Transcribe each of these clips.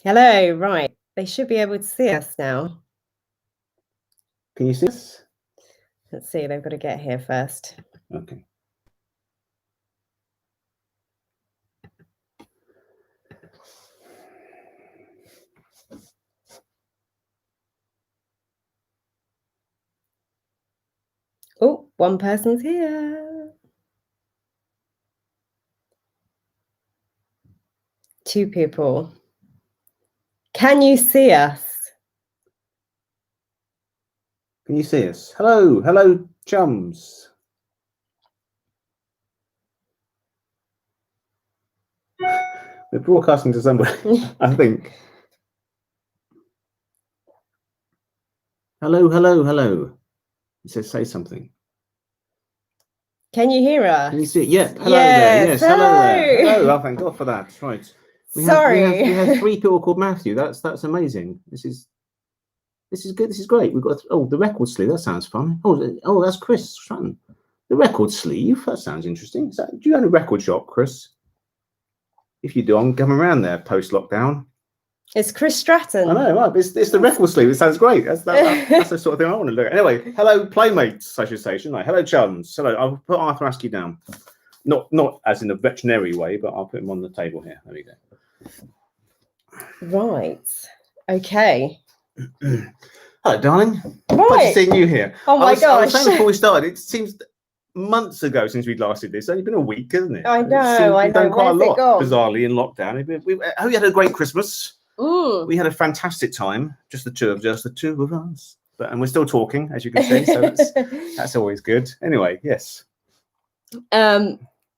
Hello, right. They should be able to see us now. Can you see us? Let's see, they've got to get here first. Okay. Oh, one person's here. Two people. Can you see us? Can you see us? Hello, hello, chums. We're broadcasting to somebody, I think. Hello, hello, hello. It says say something. Can you hear us? Can you see it? Yeah. Hello there. Yes. Hello there. Hello. Oh, thank God for that. Right. We have three people called Matthew. That's amazing. This is good. This is great. We've got the record sleeve. That sounds fun. Oh, that's Chris Stratton. The record sleeve. That sounds interesting. Do you own a record shop, Chris? If you do, I'm coming around there post lockdown. It's Chris Stratton. I know, right? It's the record sleeve. It sounds great. That's the sort of thing I want to look at. Anyway, hello, playmates, I should say, shouldn't I? Hello, chums. Hello. I'll put Arthur Askey down. Not as in a veterinary way, but I'll put him on the table here. There we go. Right. Okay. Hello, darling. Right. Pleasure seeing you here. Oh my gosh. I was saying before we started, it seems months ago since we last did this. It's only been a week, hasn't it? I know. We've done quite a lot, bizarrely, in lockdown. I hope you had a great Christmas. Mm. We had a fantastic time, just the two of us. And we're still talking, as you can see, so that's always good. Anyway, yes.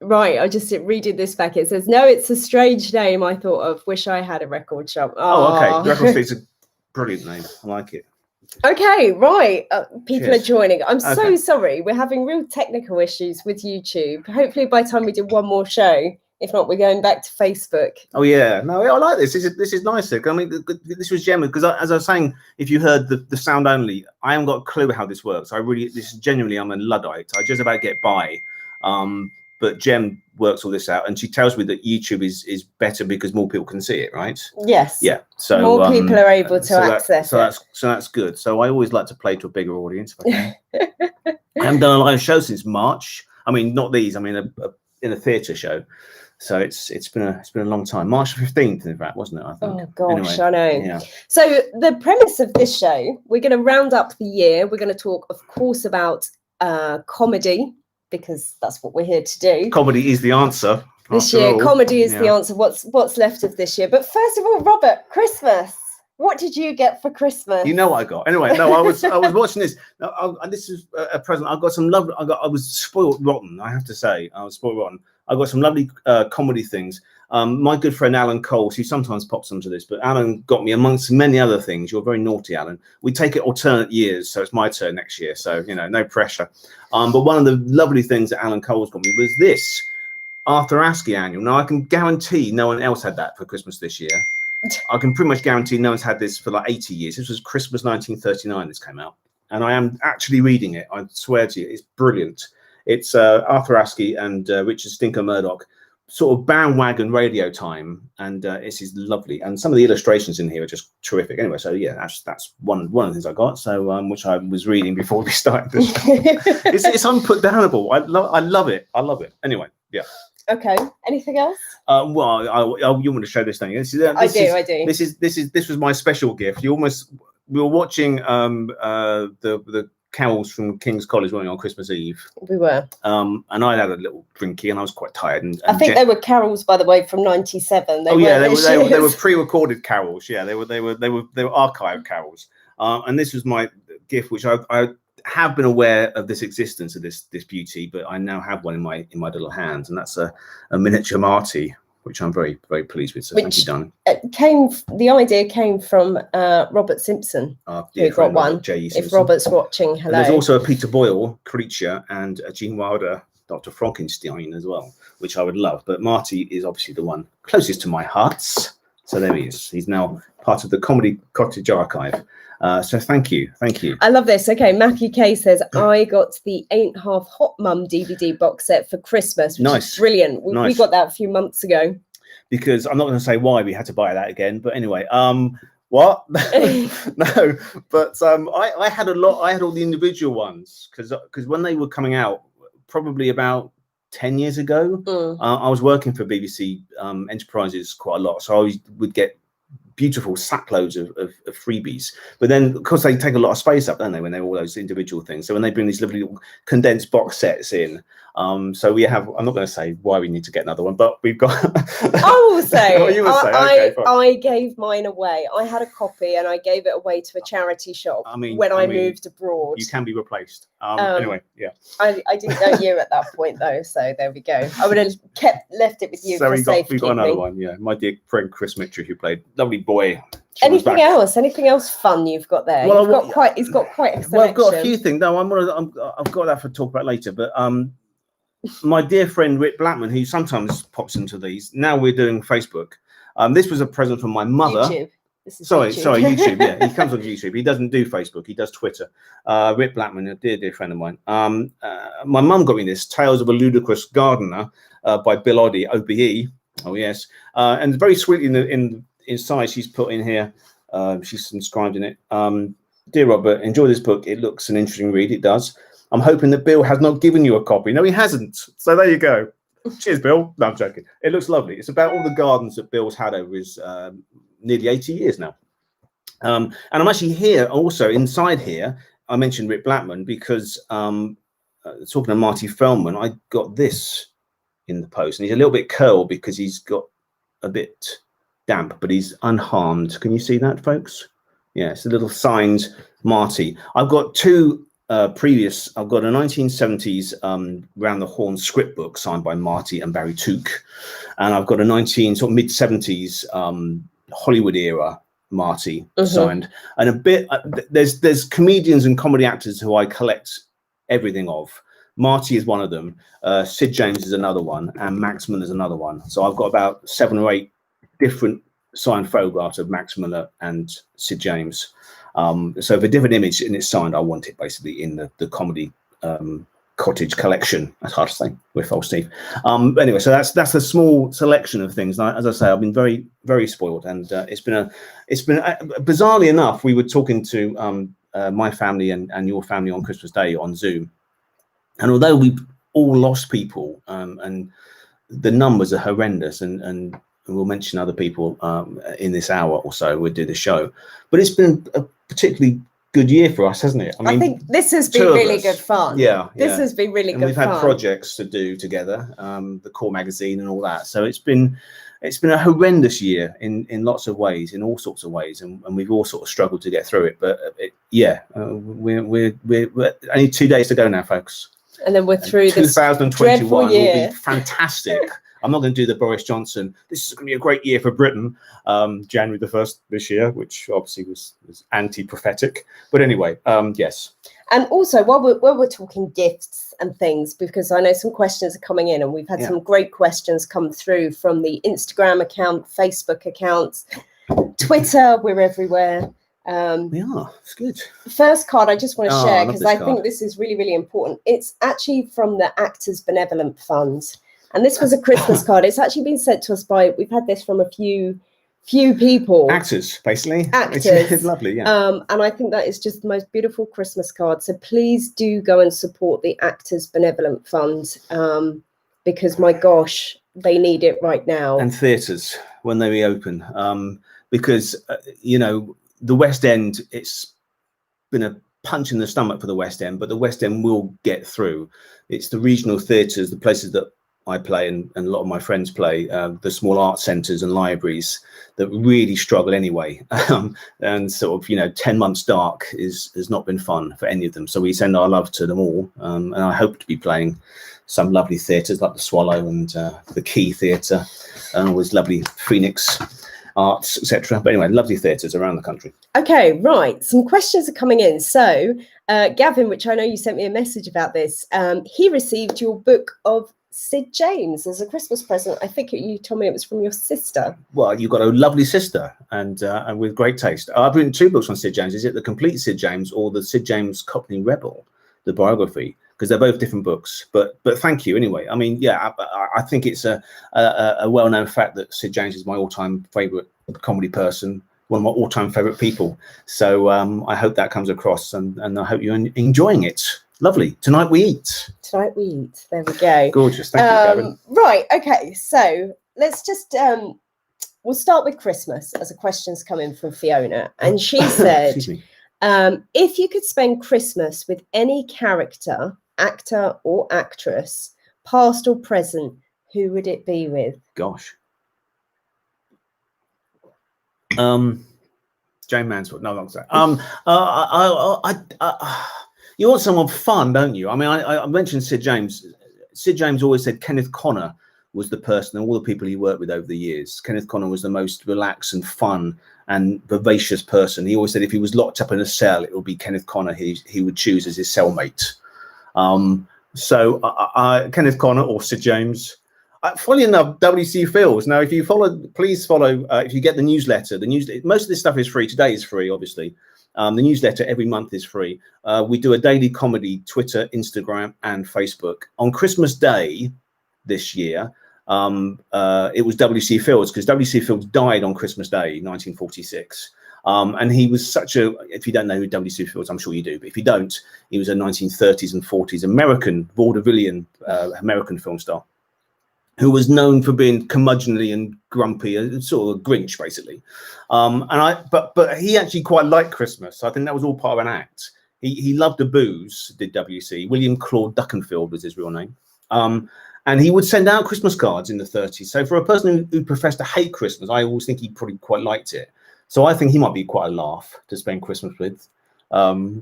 Right, I just reading this back. It says, no, it's a strange name I thought of. Wish I had a record shop. Oh, okay. Record Street's a brilliant name. I like it. Okay, right. People are joining. I'm okay. So sorry. We're having real technical issues with YouTube. Hopefully by the time we do one more show, if not, we're going back to Facebook. Oh, yeah. No, I like this. This is nicer. I mean, this was genuine because as I was saying, if you heard the sound only, I haven't got a clue how this works. I'm a Luddite. I just about get by. But Jem works all this out, and she tells me that YouTube is better because more people can see it, right? Yes. Yeah. So more people are able to access it. So that's good. So I always like to play to a bigger audience if I can. I haven't done a live show since March. I mean, not these. I mean, in a theatre show. So it's been a long time. March 15th, in fact, wasn't it? I think. Oh gosh, anyway, I know. Yeah. So the premise of this show, we're going to round up the year. We're going to talk, of course, about comedy, because that's what we're here to do. Comedy is the answer. This year, comedy is the answer. What's left of this year? But first of all, Robert, Christmas. What did you get for Christmas? You know what I got. Anyway, no, I was watching this. This is a present. I got some lovely. I was spoiled rotten. I have to say, I was spoiled rotten. I got some lovely comedy things. My good friend Alan Coles, who sometimes pops onto this, but Alan got me amongst many other things. You're very naughty, Alan. We take it alternate years, so it's my turn next year. So no pressure. But one of the lovely things that Alan Coles got me was this Arthur Askey annual. Now I can guarantee no one else had that for Christmas this year. I can pretty much guarantee no one's had this for like 80 years. This was Christmas 1939. This came out, and I am actually reading it. I swear to you, it's brilliant. It's Arthur Askey and Richard Stinker Murdoch, sort of bandwagon radio time, and this is lovely. And some of the illustrations in here are just terrific. Anyway, so yeah, that's one of the things I got. So which I was reading before we started this. It's unputdownable. I love it. I love it. Anyway, yeah. Okay. Anything else? Well, you want to show this thing? I do. This was my special gift. We were watching the carols from King's College, weren't we, on Christmas Eve? We were. And I had a little drinky, and I was quite tired. And I think they were carols, by the way, from '97. They were pre-recorded carols. Yeah, they were archived carols. And this was my gift, which I have been aware of this existence of this beauty, but I now have one in my little hands, and that's a miniature Marty, which I'm very, very pleased with. So thank you, darling. The idea came from Robert Simpson, who got one. If Robert's watching, hello. And there's also a Peter Boyle creature and a Gene Wilder Dr. Frankenstein as well, which I would love. But Marty is obviously the one closest to my heart. So there he is. He's now part of the Comedy Cottage archive. So thank you. I love this. Okay, Matthew K says, I got the Ain't Half Hot Mum DVD box set for Christmas, which is brilliant. We got that a few months ago. because I'm not going to say why we had to buy that again. But anyway, what? No, but I had a lot. I had all the individual ones because when they were coming out, probably about 10 years ago, I was working for BBC Enterprises quite a lot, so I always would get beautiful sackloads of freebies. But then, of course, they take a lot of space up, don't they, when they're all those individual things. So when they bring these lovely little condensed box sets in, so we have, I'm not going to say why we need to get another one, but we've got... I will say, What you would say. Okay, fine. I gave mine away. I had a copy and I gave it away to a charity shop when I moved abroad. You can be replaced. Anyway, yeah. I didn't know you at that point, though, so there we go. I would have left it with you for safekeeping. We've got another one, yeah. My dear friend Chris Mitchell, who played lovely boy. Anything else fun you've got there? Well, he's got quite a selection. Well, I've got a few things. No, I've got that for talk about later. But my dear friend Rick Blackman, who sometimes pops into these. Now we're doing Facebook. This was a present from my mother. YouTube. Sorry, YouTube. YouTube. Yeah, he comes on YouTube. He doesn't do Facebook. He does Twitter. Rick Blackman, a dear friend of mine. My mum got me this Tales of a Ludicrous Gardener by Bill Oddie, OBE. Oh yes, and very sweetly inside she's put in here. She's inscribed in it. Dear Robert, enjoy this book. It looks an interesting read. It does. I'm hoping that Bill has not given you a copy. No, he hasn't. So there you go. Cheers, Bill. No, I'm joking. It looks lovely. It's about all the gardens that Bill's had over his nearly 80 years now. And I'm actually here also inside here. I mentioned Rick Blackman because talking to Marty Feldman, I got this in the post, and he's a little bit curled because he's got a bit damp, but he's unharmed. Can you see that, folks? Yeah, it's a little signed Marty. I've got two previous. I've got a 1970s Round the Horn script book signed by Marty and Barry Took, and I've got a mid 70s Hollywood era Marty signed, and a bit. There's comedians and comedy actors who I collect everything of. Marty is one of them. Sid James is another one, and Max Miller is another one. So I've got about 7 or 8 different signed photographs of Max Miller and Sid James. So if a different image and it's signed, I want it basically in the comedy cottage collection. That's hard to say with old Steve. Anyway, so that's a small selection of things. As I say, I've been very, very spoiled, and it's been bizarrely enough, we were talking to my family and your family on Christmas Day on Zoom, and although we've all lost people, and the numbers are horrendous, and we'll mention other people in this hour or so we'll do the show, but it's been a particularly good year for us, hasn't it? I mean, I think this has been really good fun. Yeah, this has been really good fun. We've had projects to do together, the Core magazine and all that. So it's been a horrendous year in lots of ways, in all sorts of ways, and we've all sort of struggled to get through it. But we're only 2 days to go now, folks. And then we're through 2021 will year. be fantastic. I'm not going to do the Boris Johnson. This is going to be a great year for Britain. January the 1st this year, which obviously was anti-prophetic. But anyway, yes. And also, while we're talking gifts and things, because I know some questions are coming in, and we've had some great questions come through from the Instagram account, Facebook accounts, Twitter. We're everywhere. We are. It's good. The first card I just want to share, because I think this is really, really important. It's actually from the Actors Benevolent Fund. And this was a Christmas card. It's actually been sent to us we've had this from a few people. Actors, basically. Actors. It's lovely, yeah. And I think that is just the most beautiful Christmas card. So please do go and support the Actors Benevolent Fund, because, my gosh, they need it right now. And theatres, when they reopen. Because, the West End, it's been a punch in the stomach for the West End, but the West End will get through. It's the regional theatres, the places that I play and a lot of my friends play, the small art centres and libraries that really struggle anyway. And sort of, 10 months dark has not been fun for any of them. So we send our love to them all. And I hope to be playing some lovely theatres like the Swallow and the Key Theatre, and always lovely Phoenix Arts, etc. But anyway, lovely theatres around the country. Okay, right. Some questions are coming in. So Gavin, which I know you sent me a message about this, he received your book of Sid James as a Christmas present. I think you told me it was from your sister. Well, you've got a lovely sister, and with great taste. I've written 2 books on Sid James. Is it the complete Sid James or the Sid James Cockney Rebel, the biography? because they're both different books. But thank you anyway. I mean, yeah, I think it's a well-known fact that Sid James is my all-time favorite comedy person, one of my all-time favorite people. So I hope that comes across, and I hope you're enjoying it. Lovely. Tonight we eat. Tonight we eat. There we go. Gorgeous. Thank you, Gavin. Right. Okay. So let's just we'll start with Christmas, as a question's come in from Fiona, and she said, if you could spend Christmas with any character, actor or actress, past or present, who would it be with? Gosh. Jane Mansfield. No, not that. You want someone fun, don't you? I mean, I mentioned Sid James. Sid James always said Kenneth Connor was the person, and all the people he worked with over the years. Kenneth Connor was the most relaxed and fun and vivacious person. He always said if he was locked up in a cell, it would be Kenneth Connor he would choose as his cellmate. So Kenneth Connor or Sid James. Funny enough, W.C. Fields. Now, if you follow, please follow. If you get the newsletter, most of this stuff is free. Today is free, obviously. The newsletter every month is free. We do a daily comedy, Twitter, Instagram, and Facebook. On Christmas Day this year, it was W.C. Fields, because W.C. Fields died on Christmas Day, 1946. And he was if you don't know who W.C. Fields, I'm sure you do, but if you don't, he was a 1930s and 40s American, vaudevillian American film star, who was known for being curmudgeonly and grumpy, and sort of a Grinch, basically. But he actually quite liked Christmas. I think that was all part of an act. He loved the booze, did W.C. William Claude Duckenfield was his real name. And he would send out Christmas cards in the 30s. So for a person who professed to hate Christmas, I always think he probably quite liked it. So I think he might be quite a laugh to spend Christmas with.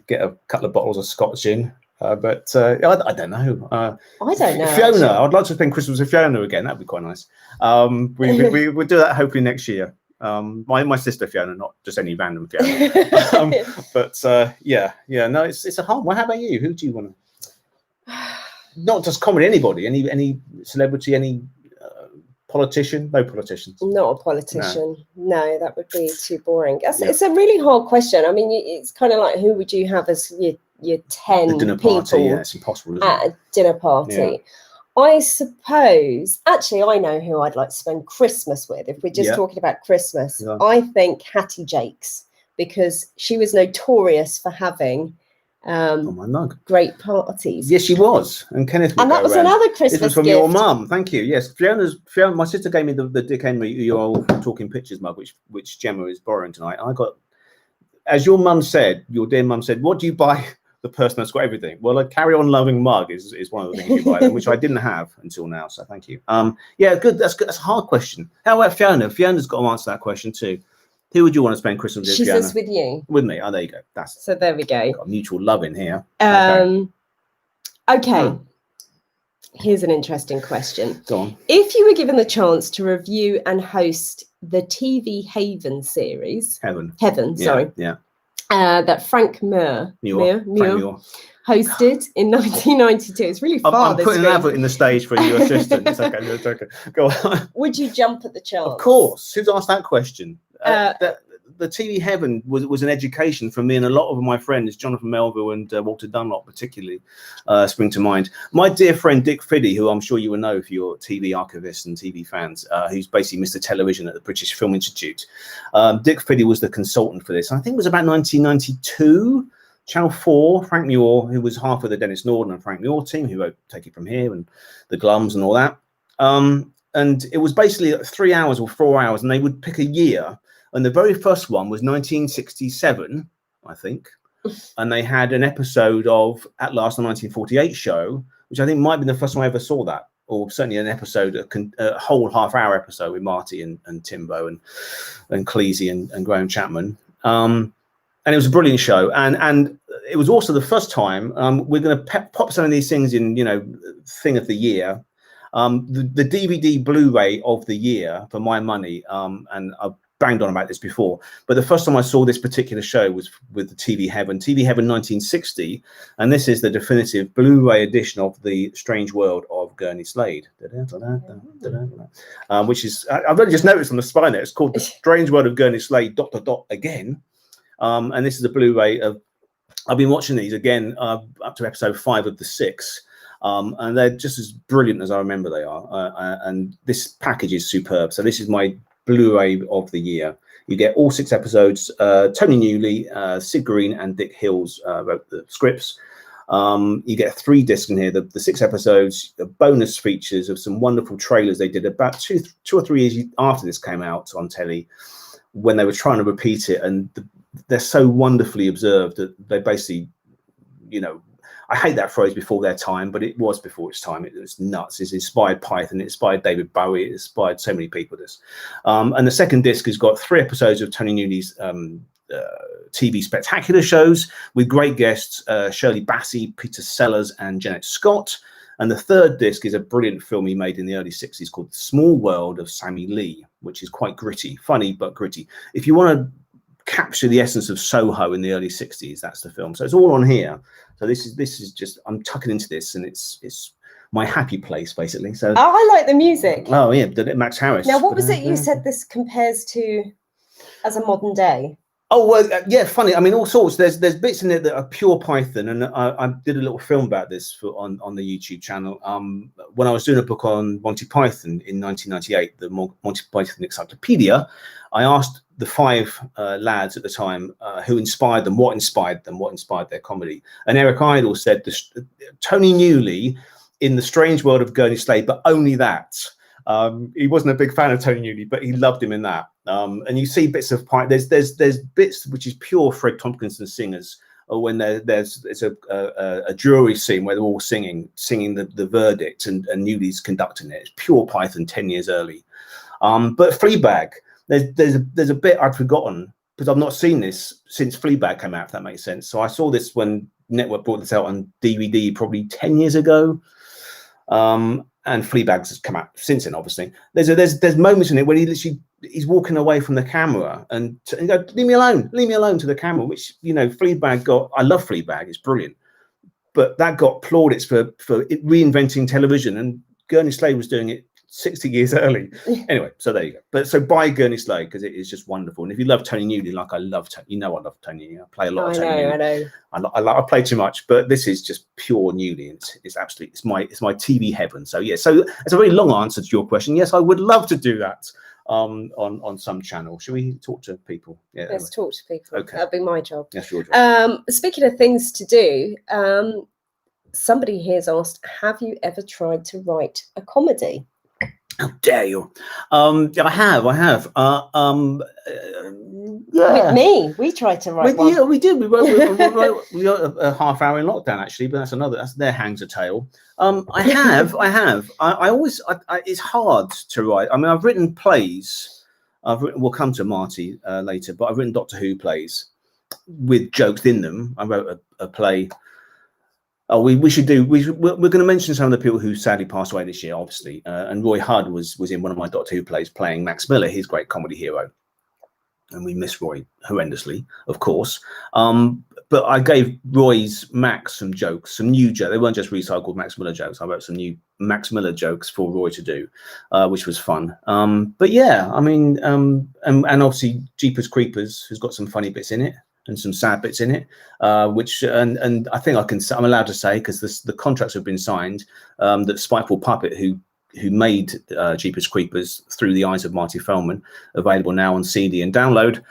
Get a couple of bottles of Scotch in. I don't know. I don't know. Fiona, actually. I'd like to spend Christmas with Fiona again. That'd be quite nice. We'll do that hopefully next year. My sister Fiona, not just any random Fiona. No, it's a hard one. How about you? Who do you want to? Not just comedy, anybody, any celebrity, any politician? No politicians. Not a politician. No, that would be too boring. It's a really hard question. I mean, it's kind of like, who would you have as your 10 dinner people party? Yeah, it's impossible, isn't at a dinner party? Yeah. I suppose, actually, I know who I'd like to spend Christmas with. If we're just talking about Christmas, I think Hattie Jakes, because she was notorious for having great parties. Yes, she was. And Kenneth, and that was another Christmas This was from gift. your mum. Thank you. Yes, Fiona. My sister gave me the Dick Henry "Your Old Talking Pictures" mug, which Gemma is borrowing tonight. I got, as your mum said, your dear mum said, what do you buy the person that's got everything? Well, a Carry On Loving mug is one of the things you buy them, which I didn't have until now. So thank you. Good. That's good. That's a hard question. How about Fiona? Fiona's got to answer that question too. Who would you want to spend Christmas with? She Fiona? says with you. With me. Oh, there you go. So there we go. Got mutual love in here. Okay. Here's an interesting question. Go on. If you were given the chance to review and host the TV Haven series, Heaven, sorry. Yeah. That Frank Muir hosted in 1992. It's really far. I'm putting an advert in the stage for your assistant. It's okay. It's okay. Go on. Would you jump at the chance? Of course. Who's asked that question? The TV Heaven was an education for me and a lot of my friends, Jonathan Melville and Walter Dunlop particularly, spring to mind. My dear friend Dick Fiddy, who I'm sure you will know if you're TV archivists and TV fans, who's basically Mr. Television at the British Film Institute. Dick Fiddy was the consultant for this. I think it was about 1992. Channel 4, Frank Muir, who was half of the Dennis Norden and Frank Muir team, who wrote Take It From Here and The Glums and all that. And it was basically 3 hours or 4 hours, and they would pick a year. And the very first one was 1967, I think. And they had an episode of At Last, the 1948 show, which I think might be the first time I ever saw that, or certainly an episode, a whole half-hour episode with Marty and Timbo and Cleese and Graham Chapman. And it was a brilliant show. And it was also the first time, we're going to pop some of these things in, thing of the year. The DVD Blu-ray of the year for my money, and I've banged on about this before, but the first time I saw this particular show was with the TV Heaven 1960, and this is the definitive Blu-ray edition of The Strange World of Gurney Slade, which is, I've only just noticed on the spine there, it's called The Strange World of Gurney Slade ... again. And this is a Blu-ray of I've been watching these again up to episode 5 of the 6. And they're just as brilliant as I remember they are. And this package is superb. So this is my Blu-ray of the year. You get all 6 episodes. Tony Newley, Sid Green, and Dick Hills wrote the scripts. You get 3 discs in here. The 6 episodes, the bonus features of some wonderful trailers they did about two or three years after this came out on telly, when they were trying to repeat it. And they're so wonderfully observed that they basically, you know, I hate that phrase, before their time, but it was before its time. It was nuts. It's inspired Python. It inspired David Bowie. It inspired so many people. This, and the second disc has got 3 episodes of Tony Newley's TV spectacular shows with great guests, Shirley Bassey, Peter Sellers, and Jeanette Scott. And the third disc is a brilliant film he made in the early 60s called The Small World of Sammy Lee, which is quite gritty, funny but gritty. If you want to capture the essence of Soho in the early 60s, that's the film. So it's all on here. So this is just, I'm tucking into this, and it's my happy place basically. So I like the music. Oh yeah, Max Harris. Now, what was it you said this compares to as a modern day? Oh well, yeah, funny. I mean, all sorts. There's bits in it that are pure Python, and I did a little film about this on the YouTube channel. When I was doing a book on Monty Python in 1998, the Monty Python Encyclopedia, I asked the 5 lads at the time who inspired them, what inspired their comedy. And Eric Idle said Tony Newley in The Strange World of Gurney Slade, but only that. He wasn't a big fan of Tony Newley, but he loved him in that. And you see bits of there's bits which is pure Fred Tompkinson singers, or when there's a jury scene where they're all singing the verdict, and Newley's conducting it. It's pure Python 10 years early. But Fleabag, there's a bit I'd forgotten because I've not seen this since Fleabag came out, if that makes sense. So I saw this when Network brought this out on DVD probably 10 years ago. And Fleabag has come out since then, obviously. There's moments in it where he's walking away from the camera and go, leave me alone to the camera, which, you know, Fleabag got. I love Fleabag, it's brilliant. But that got plaudits for it reinventing television, and Gurney Slade was doing it 60 years early. Anyway, so there you go. But so buy Gurney Slade because it is just wonderful. And if you love Tony Newley, like I love Tony, you know I love Tony Newley. I play a lot of Tony Newley. I know. I play too much, but this is just pure Newley. It's absolutely it's my TV heaven. So yeah, so it's a very long answer to your question. Yes, I would love to do that on some channel. Should we talk to people? Yeah, let's talk to people. Okay, that'll be my job. Yes, your job. Speaking of things to do, somebody here's asked, have you ever tried to write a comedy? How dare you? I have. Yeah. With me, we tried to write one. Yeah, we did. We wrote a half hour in lockdown, actually, but that's their hangs a tale. I have. I always. It's hard to write. I mean, I've written plays. We'll come to Marty later, but I've written Doctor Who plays with jokes in them. I wrote a play. Oh, we're going to mention some of the people who sadly passed away this year, obviously. And Roy Hudd was in one of my Doctor Who plays playing Max Miller, his great comedy hero. And we miss Roy horrendously, of course. But I gave Roy's Max some jokes, some new jokes. They weren't just recycled Max Miller jokes. I wrote some new Max Miller jokes for Roy to do, which was fun. But yeah, I mean, and obviously Jeepers Creepers has got some funny bits in it and some sad bits in it, which and I think I'm allowed to say, because the contracts have been signed, that Spiteful Puppet, who made Jeepers Creepers through the eyes of Marty Feldman, available now on CD and download,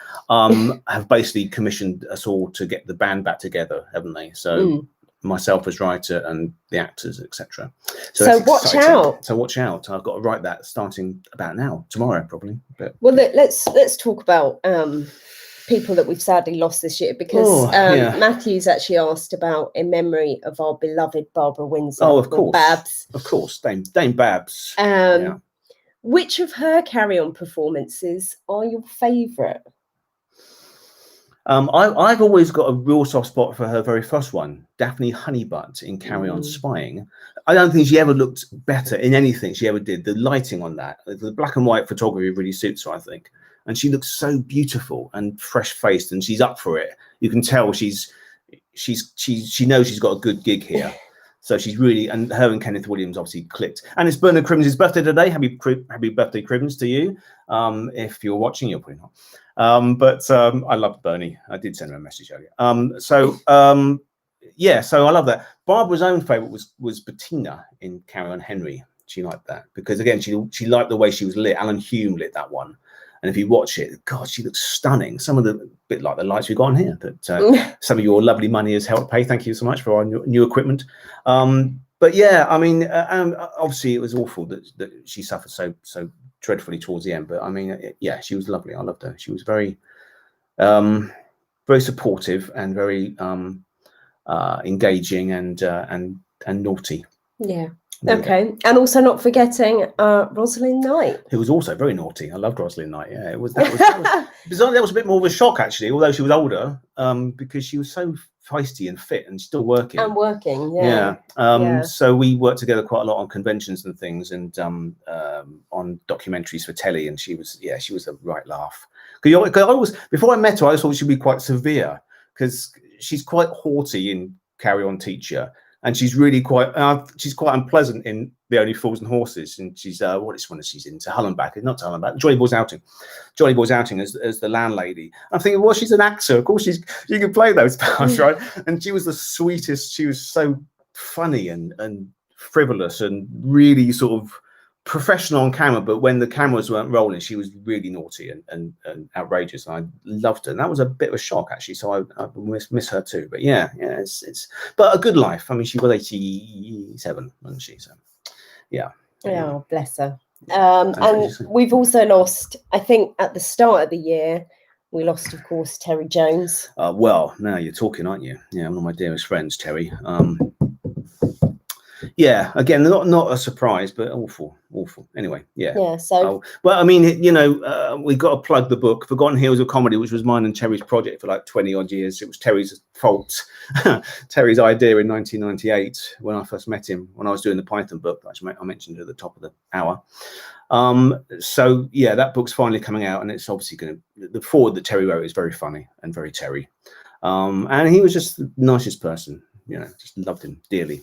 have basically commissioned us all to get the band back together, haven't they? So myself as writer and the actors, etc. So watch out. So watch out. I've got to write that starting about now, tomorrow probably. But well, let's talk about people that we've sadly lost this year, because Matthew's actually asked about in memory of our beloved Barbara Windsor. Oh, of course, Babs. Of course, Dame Babs. Which of her Carry On performances are your favourite? I've always got a real soft spot for her very first one, Daphne Honeybutt in Carry On Spying. I don't think she ever looked better in anything she ever did. The lighting on that, the black and white photography really suits her, I think. And she looks so beautiful and fresh-faced, and she's up for it. You can tell she knows she's got a good gig here. So she's really, and her and Kenneth Williams obviously clicked. And it's Bernard Cribbins' birthday today. Happy birthday, Cribbins, to you. If you're watching, you're probably not. But I loved Bernie. I did send her a message earlier. Yeah, so I love that. Barbara's own favourite was Bettina in Carry On Henry. She liked that because, again, she liked the way she was lit. Alan Hume lit that one. And if you watch it, God, she looks stunning. Some of the bit like the lights we've got on here that some of your lovely money has helped pay. Thank you so much for our new equipment. But yeah, I mean, obviously it was awful that she suffered so dreadfully towards the end. But I mean, yeah, she was lovely. I loved her. She was very, very supportive and very engaging and naughty. Yeah. Okay, and also not forgetting Rosalind Knight, who was also very naughty. I loved Rosalind Knight. Yeah, that was bizarre. That was a bit more of a shock actually, although she was older, because she was so feisty and fit and still working. And working, yeah. So we worked together quite a lot on conventions and things, and on documentaries for telly. And she was a right laugh. Because before I met her, I thought she'd be quite severe because she's quite haughty in Carry On Teacher. And she's really quite unpleasant in The Only Fools and Horses. And she's, what is one that she's into? Hullenback. Not Hullenback. Jolly Boy's Outing. Jolly Boy's Outing as the landlady. I'm thinking, well, she's an actor. Of course, she can play those parts, right? And she was the sweetest. She was so funny and frivolous and really sort of professional on camera. But when the cameras weren't rolling, she was really naughty and outrageous. And I loved her. And that was a bit of a shock, actually. So I miss her too. But yeah, it's but a good life. I mean, she was 87, wasn't she? So yeah. Oh, bless her. And we've also lost, I think at the start of the year, we lost, of course, Terry Jones. Well, now you're talking, aren't you? Yeah, one of my dearest friends, Terry. Yeah, again, not a surprise, but awful. Anyway, yeah. Yeah. So, well, I mean, we got to plug the book, Forgotten Heroes of Comedy, which was mine and Terry's project for like 20 odd years. It was Terry's fault, Terry's idea in 1998 when I first met him, when I was doing the Python book that I mentioned at the top of the hour. So yeah, that book's finally coming out, and it's obviously the forward that Terry wrote is very funny and very Terry. And he was just the nicest person, just loved him dearly.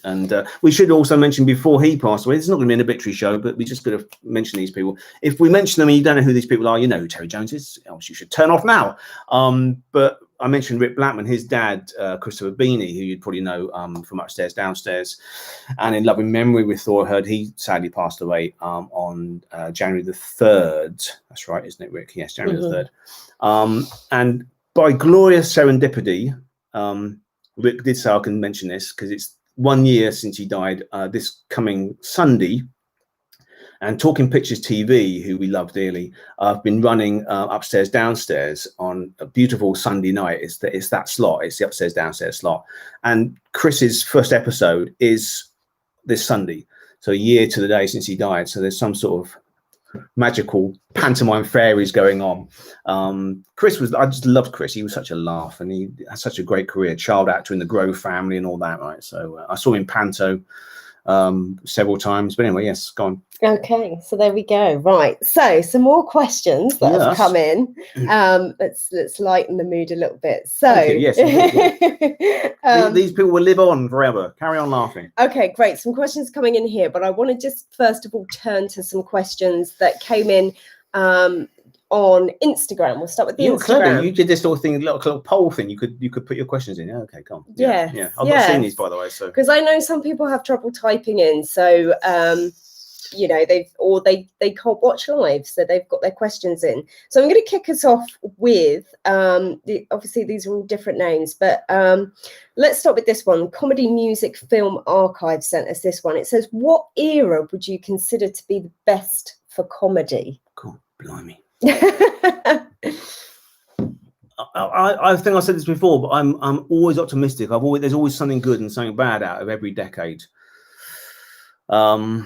And we should also mention, before he passed away, it's not going to be an obituary show, but we just got to mention these people. If we mention them and you don't know who these people are, you know who Terry Jones is. Else you should turn off now. But I mentioned Rick Blackman, his dad, Christopher Beanie, who you'd probably know from Upstairs, Downstairs, and in Loving Memory with Thor Heard. He sadly passed away on January the 3rd. That's right, isn't it, Rick? Yes, January the 3rd. And by glorious serendipity, Rick did say I can mention this because it's 1 year since he died, this coming Sunday. And Talking Pictures TV, who we love dearly, I've been running Upstairs Downstairs on a beautiful Sunday night. It's that slot. It's the Upstairs Downstairs slot. And Chris's first episode is this Sunday. So a year to the day since he died. So there's some sort of magical pantomime fairies going on. I just loved Chris. He was such a laugh, and he had such a great career, child actor in the Grove Family and all that, right? So I saw him panto several times, but anyway, yes, go on. Okay, so there we go. Right, so some more questions that have come in. Let's lighten the mood a little bit. So yes, these people will live on forever. Carry on laughing. Okay, great. Some questions coming in here, but I want to just first of all turn to some questions that came in on Instagram. We'll start with the Instagram. Clever. You did this little thing, little poll thing. You could put your questions in. Yeah, okay, come on. Yeah. I've not seen these, by the way. So because I know some people have trouble typing in, so they can't watch live, so they've got their questions in. So I'm going to kick us off with obviously these are all different names, but let's start with this one. Comedy Music Film Archive sent us this one. It says, what era would you consider to be the best for comedy? Cool, blimey. I think I said this before, but I'm always optimistic. There's always something good and something bad out of every decade. I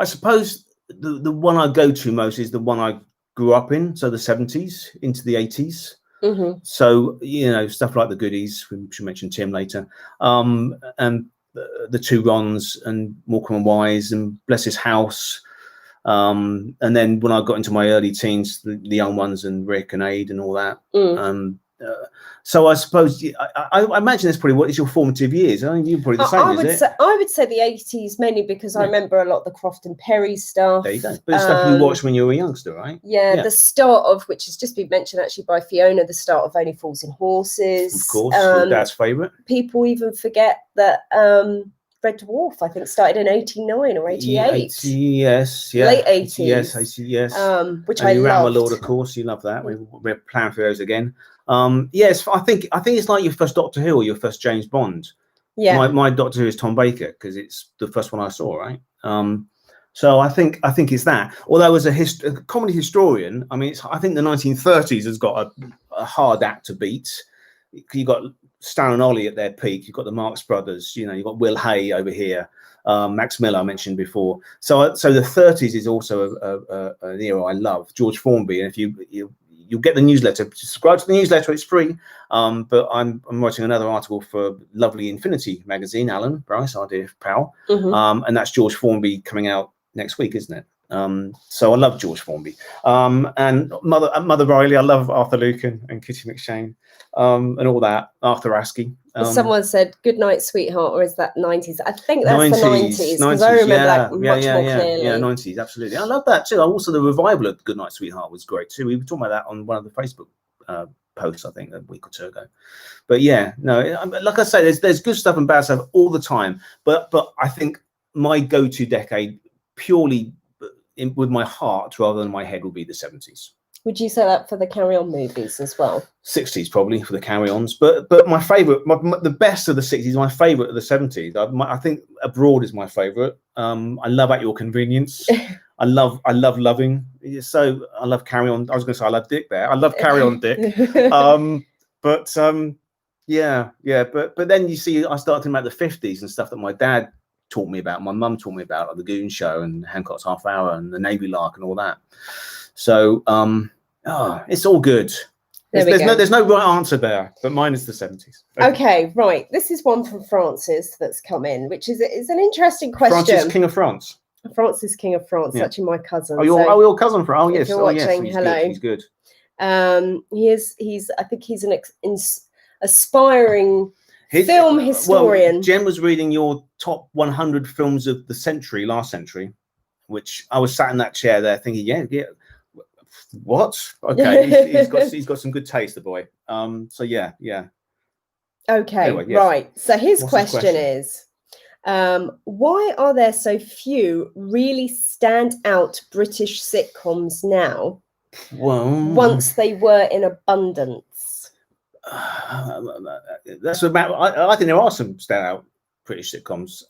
suppose the one I go to most is the one I grew up in, so the 70s into the 80s. Mm-hmm. So stuff like the Goodies, we should mention Tim later, and the Two Rons and Morecambe and Wise and Bless His House. And then when I got into my early teens, the Young Ones and Rick and Aid and all that. So I suppose I imagine that's probably what is your formative years. I think you're probably the same. I would say the 80s, mainly because I remember a lot of the Croft and Perry stuff. There you go. But the stuff you watched when you were a youngster, right? Yeah, the start of, which has just been mentioned actually by Fiona, the start of Only Fools and Horses. Of course, your dad's favourite. People even forget that Red Dwarf, I think, started in 89 or 88. Yes, yeah. Late 80s. Yes. Which and I loved. Lord, of course, you love that. We're planning for those again. Yes, I think it's like your first Doctor Who or your first James Bond. Yeah. My Doctor Who is Tom Baker because it's the first one I saw, right? So I think it's that. Although as a comedy historian, I mean, I think the 1930s has got a hard act to beat. You got Stan and Ollie at their peak. You've got the Marx Brothers. You've got Will Hay over here. Max Miller I mentioned before. So the 30s is also an era I love. George Formby, and if you'll get the newsletter. Subscribe to the newsletter; it's free. But I'm writing another article for lovely Infinity magazine. Alan Bryce, our dear pal, and that's George Formby coming out next week, isn't it? So I love George Formby. And Mother Riley. I love Arthur Lucan and Kitty McShane, and all that. Arthur Askey. Someone said "Good Night, Sweetheart," or is that 90s? I think that's 90s, the 90s because I remember that much more clearly. Yeah, 90s, absolutely. I love that too. Also, the revival of "Good Night, Sweetheart" was great too. We were talking about that on one of the Facebook posts, I think, a week or two ago. But yeah, no, like I say, there's good stuff and bad stuff all the time. But I think my go-to decade, purely with my heart rather than my head, will be the 70s. Would you say that for the Carry On movies as well? 60s probably for the Carry Ons, but my favourite, the best of the 60s, my favourite of the 70s. I think Abroad is my favourite. I love At Your Convenience. I love Loving. So I love Carry On. I was going to say I love Dick there. I love Carry On Dick. But then you see, I started thinking about the 50s and stuff that my dad taught me about, my mum taught me about, like the Goon Show and Hancock's Half Hour and the Navy Lark and all that. So it's all good. There's no right answer there, but mine is the 70s. Okay, right. This is one from Francis that's come in, which is an interesting question. Francis, King of France. Francis, King of France, actually my cousin. Oh, your cousin from? Oh, yes. If you're watching, hello. He's good. I think he's an aspiring film historian. Well, Jen was reading your top 100 films of the century, last century, which I was sat in that chair there thinking, yeah. What? Okay, he's got some good taste, the boy. So yeah. Okay, anyway, yes. Right. So his question is, why are there so few really stand out British sitcoms now? Well, once they were in abundance. That's about. I think there are some standout British sitcoms.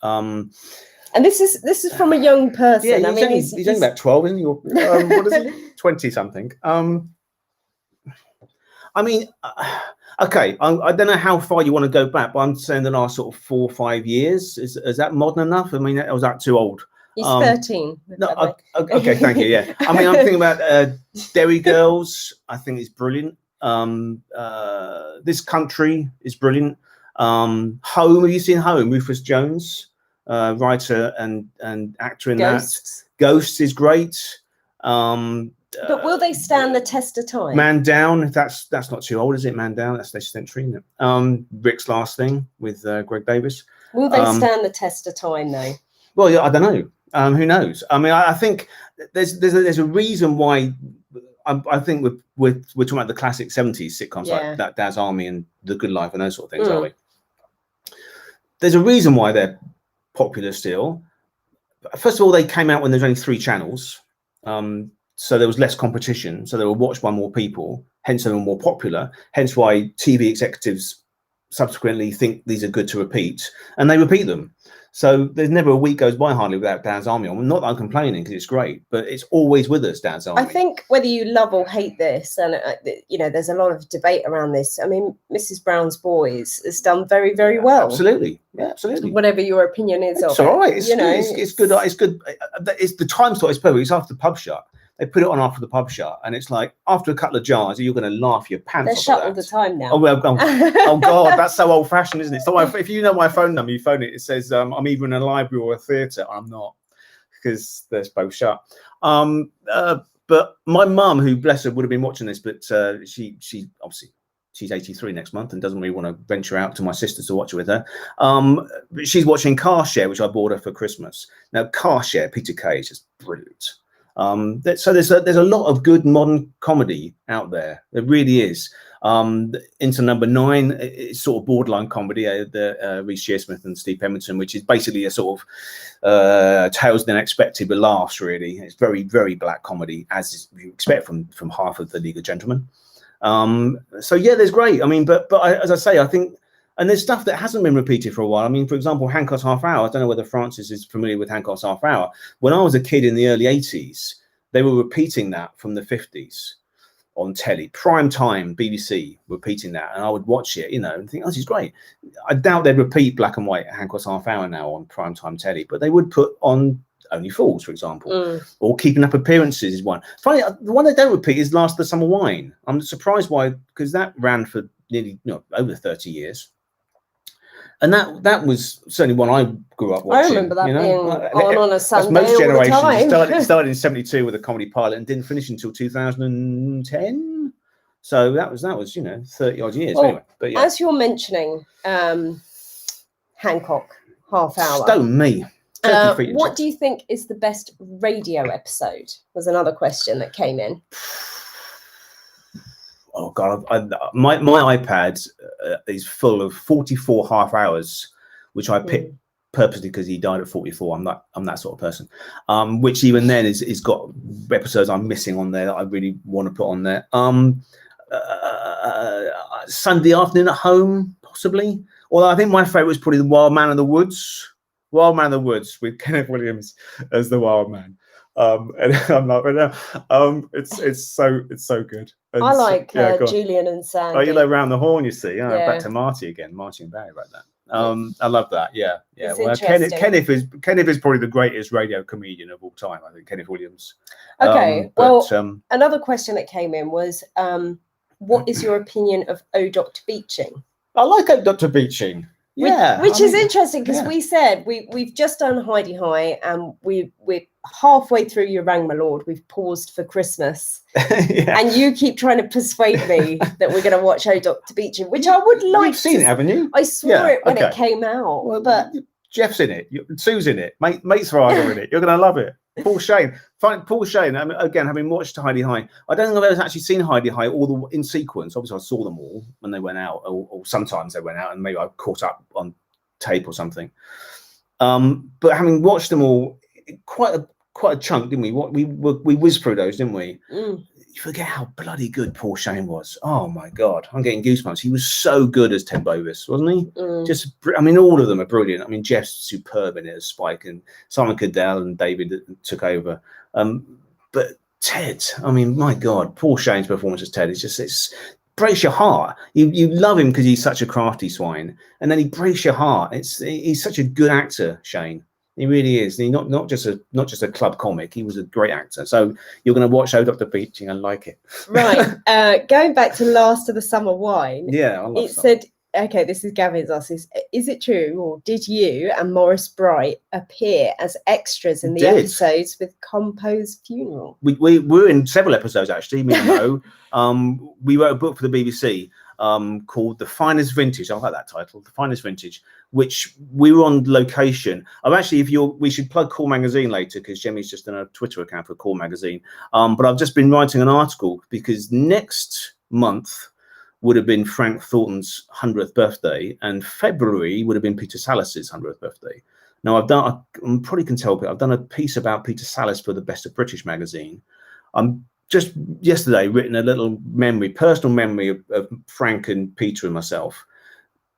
And this is from a young person. Yeah, I mean, he's only about 12, isn't he? What is he? 20 something. I mean, okay. I don't know how far you want to go back, but I'm saying the last sort of 4 or 5 years. Is that modern enough? I mean, was that too old? He's 13. No, okay, thank you. Yeah, I mean, I'm thinking about Derry Girls. I think it's brilliant. This Country is brilliant. Home. Have you seen Home? Rufus Jones. Writer and actor in Ghosts. that. Ghosts is great. But will they stand the test of time? Man Down, that's not too old, is it? Man Down, that's this century, isn't it? Rick's Last Thing with Greg Davis. Will they stand the test of time though? Well, yeah, I don't know. Who knows? I mean, I think there's a reason why. I think we're talking about the classic 70s sitcoms like that Dad's Army and The Good Life and those sort of things, aren't we? There's a reason why they're popular still. First of all, they came out when there's only 3 channels, so there was less competition, so they were watched by more people, hence they were more popular, hence why TV executives subsequently think these are good to repeat, and they repeat them. So there's never a week goes by hardly without Dad's Army on. Not that I'm complaining, because it's great, but it's always with us, Dad's Army. I think whether you love or hate this, and there's a lot of debate around this. I mean, Mrs. Brown's Boys has done very, very well. Absolutely, yeah, absolutely. Whatever your opinion is, it's all right. It's good. It's good. It's the time slot is perfect. It's after the pub shut. They put it on after the pub shut, and it's like after a couple of jars, you're going to laugh your pants off. They're shut all the time now. Oh well, oh God, that's so old-fashioned, isn't it? So if you know my phone number, you phone it. It says I'm either in a library or a theatre. I'm not, because they're both shut. But my mum, who bless her would have been watching this, but she obviously She's 83 next month and doesn't really want to venture out to my sister to watch it with her. But she's watching Car Share, which I bought her for Christmas. Now, Car Share, Peter Kay, is just brilliant. So there's a lot of good modern comedy out there. There really is. Into Number 9, it's sort of borderline comedy. Reece Shearsmith and Steve Pemberton, which is basically a sort of tales than expected, but laughs. Really, it's very, very black comedy, as you expect from half of the League of Gentlemen. So yeah, there's great. I mean, but as I say, I think, and there's stuff that hasn't been repeated for a while. I mean, for example, Hancock's Half Hour. I don't know whether Francis is familiar with Hancock's Half Hour. When I was a kid in the early 80s, they were repeating that from the 50s on telly, prime time, BBC, repeating that, and I would watch it, and think, oh, this is great. I doubt they'd repeat black and white Hancock's Half Hour now on prime time telly, but they would put on Only Fools, for example, or Keeping Up Appearances is one. Funny, the one they don't repeat is Last of the Summer Wine. I'm surprised why, because that ran for nearly over 30 years. And that was certainly one I grew up watching. I remember that being on a Sunday most generations. all the time. It started in 72 with a comedy pilot and didn't finish until 2010. So that was 30 odd years. Well, anyway, but yeah. As you're mentioning Hancock Half Hour. Stone me. What do you think is the best radio episode? Was another question that came in. Oh God! My iPad is full of 44 half hours, which I picked purposely because he died at 44. I'm that sort of person. Which even then is got episodes I'm missing on there that I really want to put on there. Sunday Afternoon at Home, possibly. Although I think my favourite was probably The Wild Man of the Woods. Wild Man of the Woods with Kenneth Williams as the Wild Man. And I'm not right now. It's so good. And I like Julian and Sandy. Oh, round the horn, you see. Back to Marty again. Marty and Barry about that. I love that. Yeah. Well, Kenneth is probably the greatest radio comedian of all time. I think Kenneth Williams. Okay. Another question that came in was, what is your opinion of O Dr. Beeching? I like O Dr. Beeching. Yeah, which is interesting because we said we've just done Heidi High and we're halfway through You Rang My Lord. We've paused for Christmas, and you keep trying to persuade me that we're going to watch O Dr. Beeching, which I would like. You've seen it, haven't you? I saw it when it came out, but Jeff's in it, Sue's in it, Mates Farrar are in it. You're going to love it. Paul Shane. Paul Shane, again, having watched Heidi High, I don't think I've actually seen Heidi High all in sequence. Obviously, I saw them all when they went out, or sometimes they went out, and maybe I caught up on tape or something. But having watched them all, quite a chunk, didn't we? We whizzed through those, didn't we? You forget how bloody good Paul Shane was. Oh my God, I'm getting goosebumps. He was so good as Ted Bovis, wasn't he? All of them are brilliant. I mean, Jeff's superb in it as Spike, and Simon Cadell and David took over. But Ted, my God, Paul Shane's performance as Ted it's breaks your heart. You love him because he's such a crafty swine, and then he breaks your heart. He's such a good actor, Shane. He really is. He's not just a club comic. He was a great actor. So you're going to watch O Dr. Beeching and like it. Right. Going back to Last of the Summer Wine. Yeah, I love it. Said, okay, this is Gavin's asked, is it true, or did you and Maurice Bright appear as extras in the episodes with Compo's funeral? We were in several episodes, actually, me and Mo. We wrote a book for the BBC called The Finest Vintage. I like that title, The Finest Vintage, which we were on location. We should plug Core Magazine later because Jemmy's just done a Twitter account for Core Magazine. But I've just been writing an article because next month would have been Frank Thornton's 100th birthday, and February would have been Peter Sallis's 100th birthday. Now, I'm probably can tell, but I've done a piece about Peter Sallis for the Best of British magazine. I'm just yesterday written a little personal memory of Frank and Peter and myself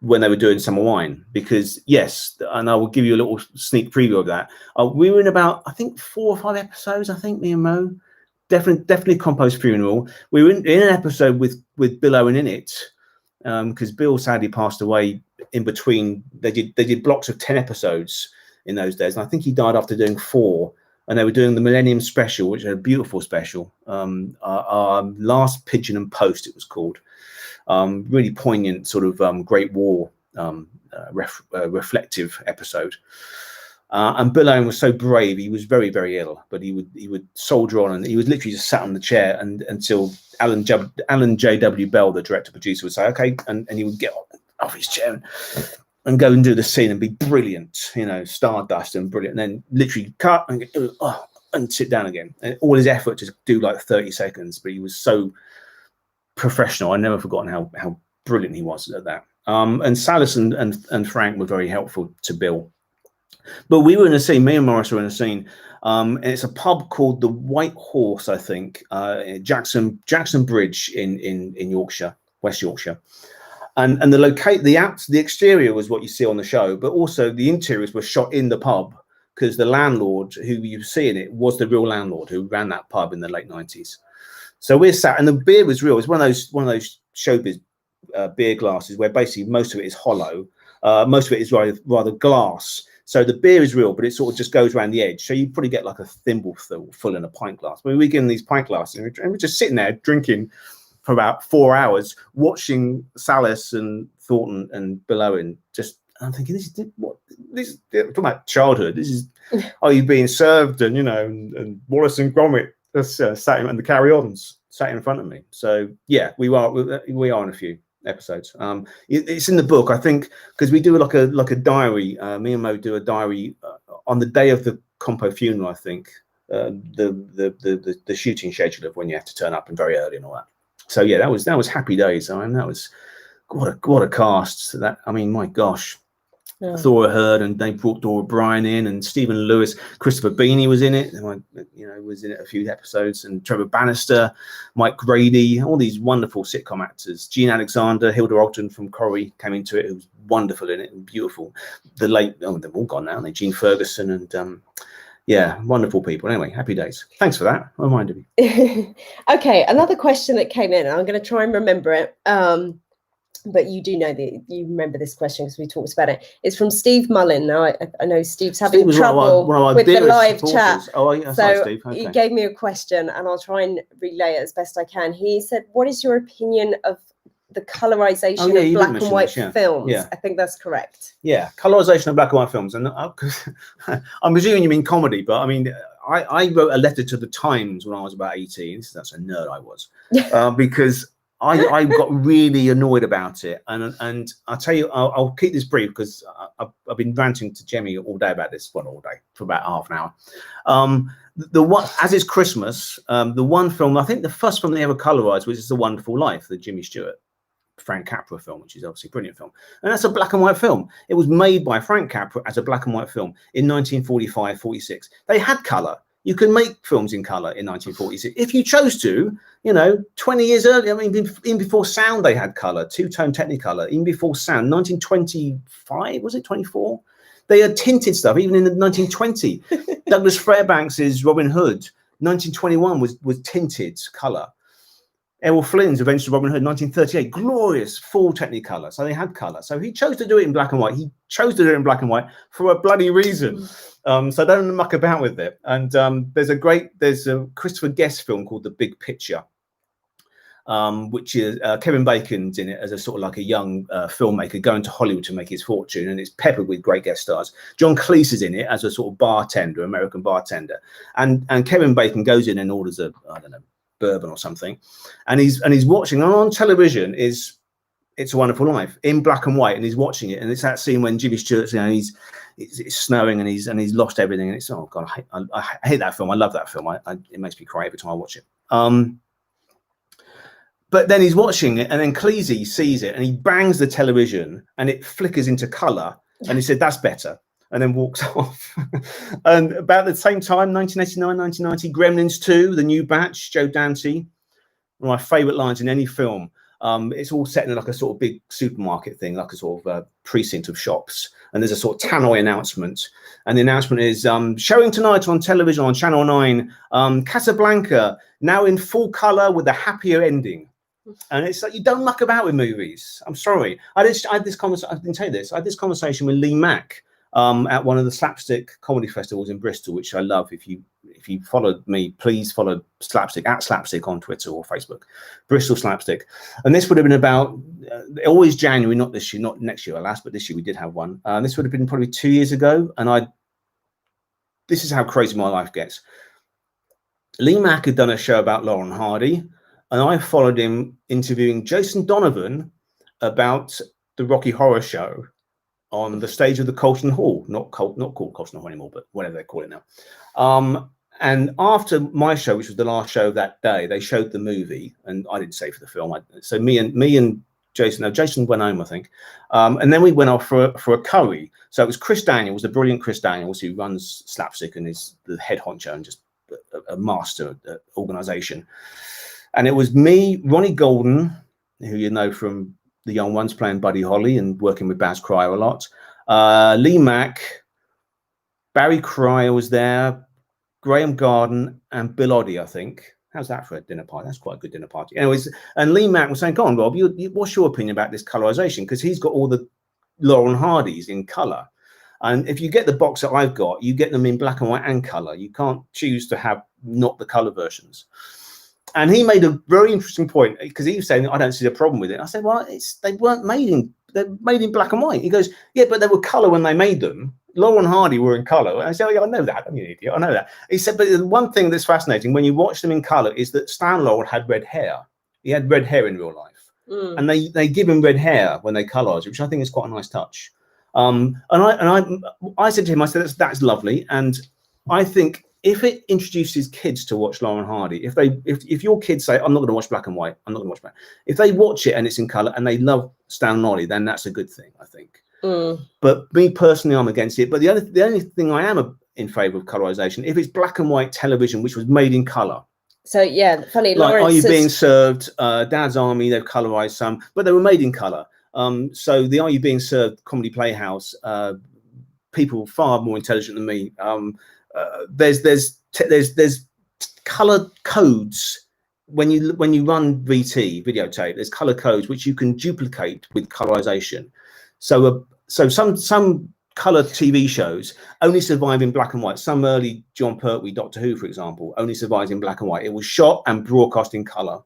when they were doing Summer Wine, because and I will give you a little sneak preview of that. We were in about, I think, 4 or 5 episodes, me and Mo. Definitely Compo's funeral. We were in an episode with Bill Owen in it, because Bill sadly passed away in between. They did blocks of 10 episodes in those days, and I think he died after doing 4. And they were doing the Millennium Special, which is a beautiful special. Our Last Pigeon and Post, it was called. Really poignant, sort of Great War reflective episode. And Bill Owen was so brave. He was very, very ill, but he would soldier on, and he was literally just sat on the chair until Alan J.W. Bell, the director producer, would say, okay, and he would get off his chair and go and do the scene and be brilliant, you know, stardust and brilliant, and then literally cut and sit down again. And all his effort to do like 30 seconds, but he was so professional. I've never forgotten how brilliant he was at that. And Salis and Frank were very helpful to Bill. But we were in a scene, me and Maurice were in a scene, and it's a pub called the White Horse, I think, Jackson Bridge in Yorkshire, West Yorkshire. And the exterior was what you see on the show, but also the interiors were shot in the pub, because the landlord who you see in it was the real landlord who ran that pub in the late 90s. So we're sat, and the beer was real. It's one of those showbiz beer glasses where basically most of it is hollow, most of it is rather glass. So the beer is real, but it sort of just goes around the edge. So you probably get like a thimble full in a pint glass. But we're getting these pint glasses, and we're just sitting there drinking for about 4 hours, watching Salis and Thornton and Bill Owen. I'm thinking, this is talking about childhood. This is, are you being served? And, you know, and Wallace and Gromit sat in, and the Carry-Ons sat in front of me. So yeah, we are in a few episodes. It's in the book, I think, because we do like a diary. Me and Mo do a diary on the day of the Compo funeral. I think the shooting schedule of when you have to turn up and very early and all that. So yeah, that was happy days. I mean, that was what a cast. That, I mean, my gosh. Yeah. Thora Hird, and they brought Dora Bryan in, and Stephen Lewis, Christopher Beanie was in it, was in it a few episodes, and Trevor Bannister, Mike Grady, all these wonderful sitcom actors. Gene Alexander, Hilda Ogden from Corrie came into it, who was wonderful in it and beautiful. They've all gone now, aren't they? Gene Ferguson and wonderful people. Anyway, happy days. Thanks for that. Reminded me. Okay, another question that came in. I'm going to try and remember it. But you do know that you remember this question because we talked about it. It's from Steve Mullin. Now I know Steve's having trouble with the live chat. Oh, yeah, so Steve. Okay. He gave me a question, and I'll try and relay it as best I can. He said, "What is your opinion of the colorization of black and white films?" Yeah. I think that's correct. Yeah, colorization of black and white films, and I'm presuming you mean comedy, but I mean, I wrote a letter to the Times when I was about 18. That's a nerd I was, because I got really annoyed about it, and I'll tell you, I'll keep this brief because I've been ranting to Jemmy all day about this, all day for about half an hour. The one, as it's Christmas, the one film, I think the first film they ever colorized was "It's a Wonderful Life," the Jimmy Stewart, Frank Capra film, which is obviously a brilliant film, and that's a black and white film. It was made by Frank Capra as a black and white film in 1945-46. They had color. You can make films in color in 1946 if you chose to. 20 years earlier, I mean, even before sound, they had color, two-tone Technicolor. Even before sound, 1925, was it 24? They had tinted stuff, even in the 1920. Douglas Fairbanks's Robin Hood, 1921 was tinted color. Errol Flynn's Adventures of Robin Hood, 1938, glorious full Technicolor. So they had color. So he chose to do it in black and white. He chose to do it in black and white for a bloody reason. So don't muck about with it. And there's a Christopher Guest film called The Big Picture, which is Kevin Bacon's in it as a sort of like a young filmmaker going to Hollywood to make his fortune, and it's peppered with great guest stars. John Cleese is in it as a sort of bartender, American bartender, and Kevin Bacon goes in and orders bourbon or something, and he's watching, and on television is It's a Wonderful Life in black and white, and he's watching it, and it's that scene when Jimmy Stewart's, it's snowing and he's lost everything, and it's, oh god, I hate that film. I love that film. It makes me cry every time I watch it. But then he's watching it, and then Cleese sees it, and he bangs the television, and it flickers into color, and he said, "That's better," and then walks off. And about the same time, 1989, 1990, Gremlins 2, The New Batch, Joe Dante, one of my favorite lines in any film. It's all set in like a sort of big supermarket thing, like a sort of precinct of shops. And there's a sort of tannoy announcement. And the announcement is, showing tonight on television on Channel 9, Casablanca, now in full color with a happier ending. And it's like, you don't muck about with movies. I'm sorry. I had this conversation. I didn't tell you this. I had this conversation with Lee Mack at one of the slapstick comedy festivals in Bristol, which I love. If you followed me, please follow Slapstick at Slapstick on Twitter or Facebook, Bristol Slapstick. And this would have been about always January, not this year, not next year, alas, but this year we did have one. This would have been probably 2 years ago, and I this is how crazy my life gets. Lee Mack had done a show about Lauren Hardy, and I followed him interviewing Jason Donovan about the Rocky Horror Show on the stage of the Colton Hall, not called Colton Hall anymore, but whatever they call it now. And after my show, which was the last show of that day, they showed the movie, and I didn't stay for the film. So me and Jason went home, I think, and then we went off for a curry. So it was Chris Daniels, the brilliant Chris Daniels, who runs Slapstick and is the head honcho and just a master organization. And it was me, Ronnie Golden, who you know from The Young Ones, playing Buddy Holly and working with Baz Cryer a lot. Lee Mack, Barry Cryer was there, Graham Garden, and Bill Oddie, I think. How's that for a dinner party? That's quite a good dinner party. Anyways, and Lee Mack was saying, "Go on, Rob, what's your opinion about this colorization?" Because he's got all the Lauren Hardys in color. And if you get the box that I've got, you get them in black and white and color. You can't choose to have not the color versions. And he made a very interesting point, because he was saying, I don't see the problem with it. I said, well, they're made in black and white. He goes, yeah, but they were color when they made them. Lauren Hardy were in color. And I said, oh, yeah, I know that. I'm an idiot. I know that. He said, but the one thing that's fascinating when you watch them in color is that Stan Laurel had red hair. He had red hair in real life. And they give him red hair when they colorize it, which I think is quite a nice touch. And I said to him, I said, that's lovely. And I think if it introduces kids to watch Lauren Hardy, if your kids say, I'm not going to watch black and white, I'm not going to watch black. If they watch it and it's in color and they love Stan Laurel, then that's a good thing, I think. But me personally, I'm against it. But the only thing I am in favor of colorization, if it's black and white television, which was made in color. So yeah, funny. Like, Lawrence, Are You Being Served? Dad's Army, they've colorized some, but they were made in color. So the Are You Being Served Comedy Playhouse, people far more intelligent than me. There's color codes when you run VT videotape. There's color codes which you can duplicate with colorization. So some color TV shows only survive in black and white. Some early John Pertwee Doctor Who, for example, only survives in black and white. It was shot and broadcast in color.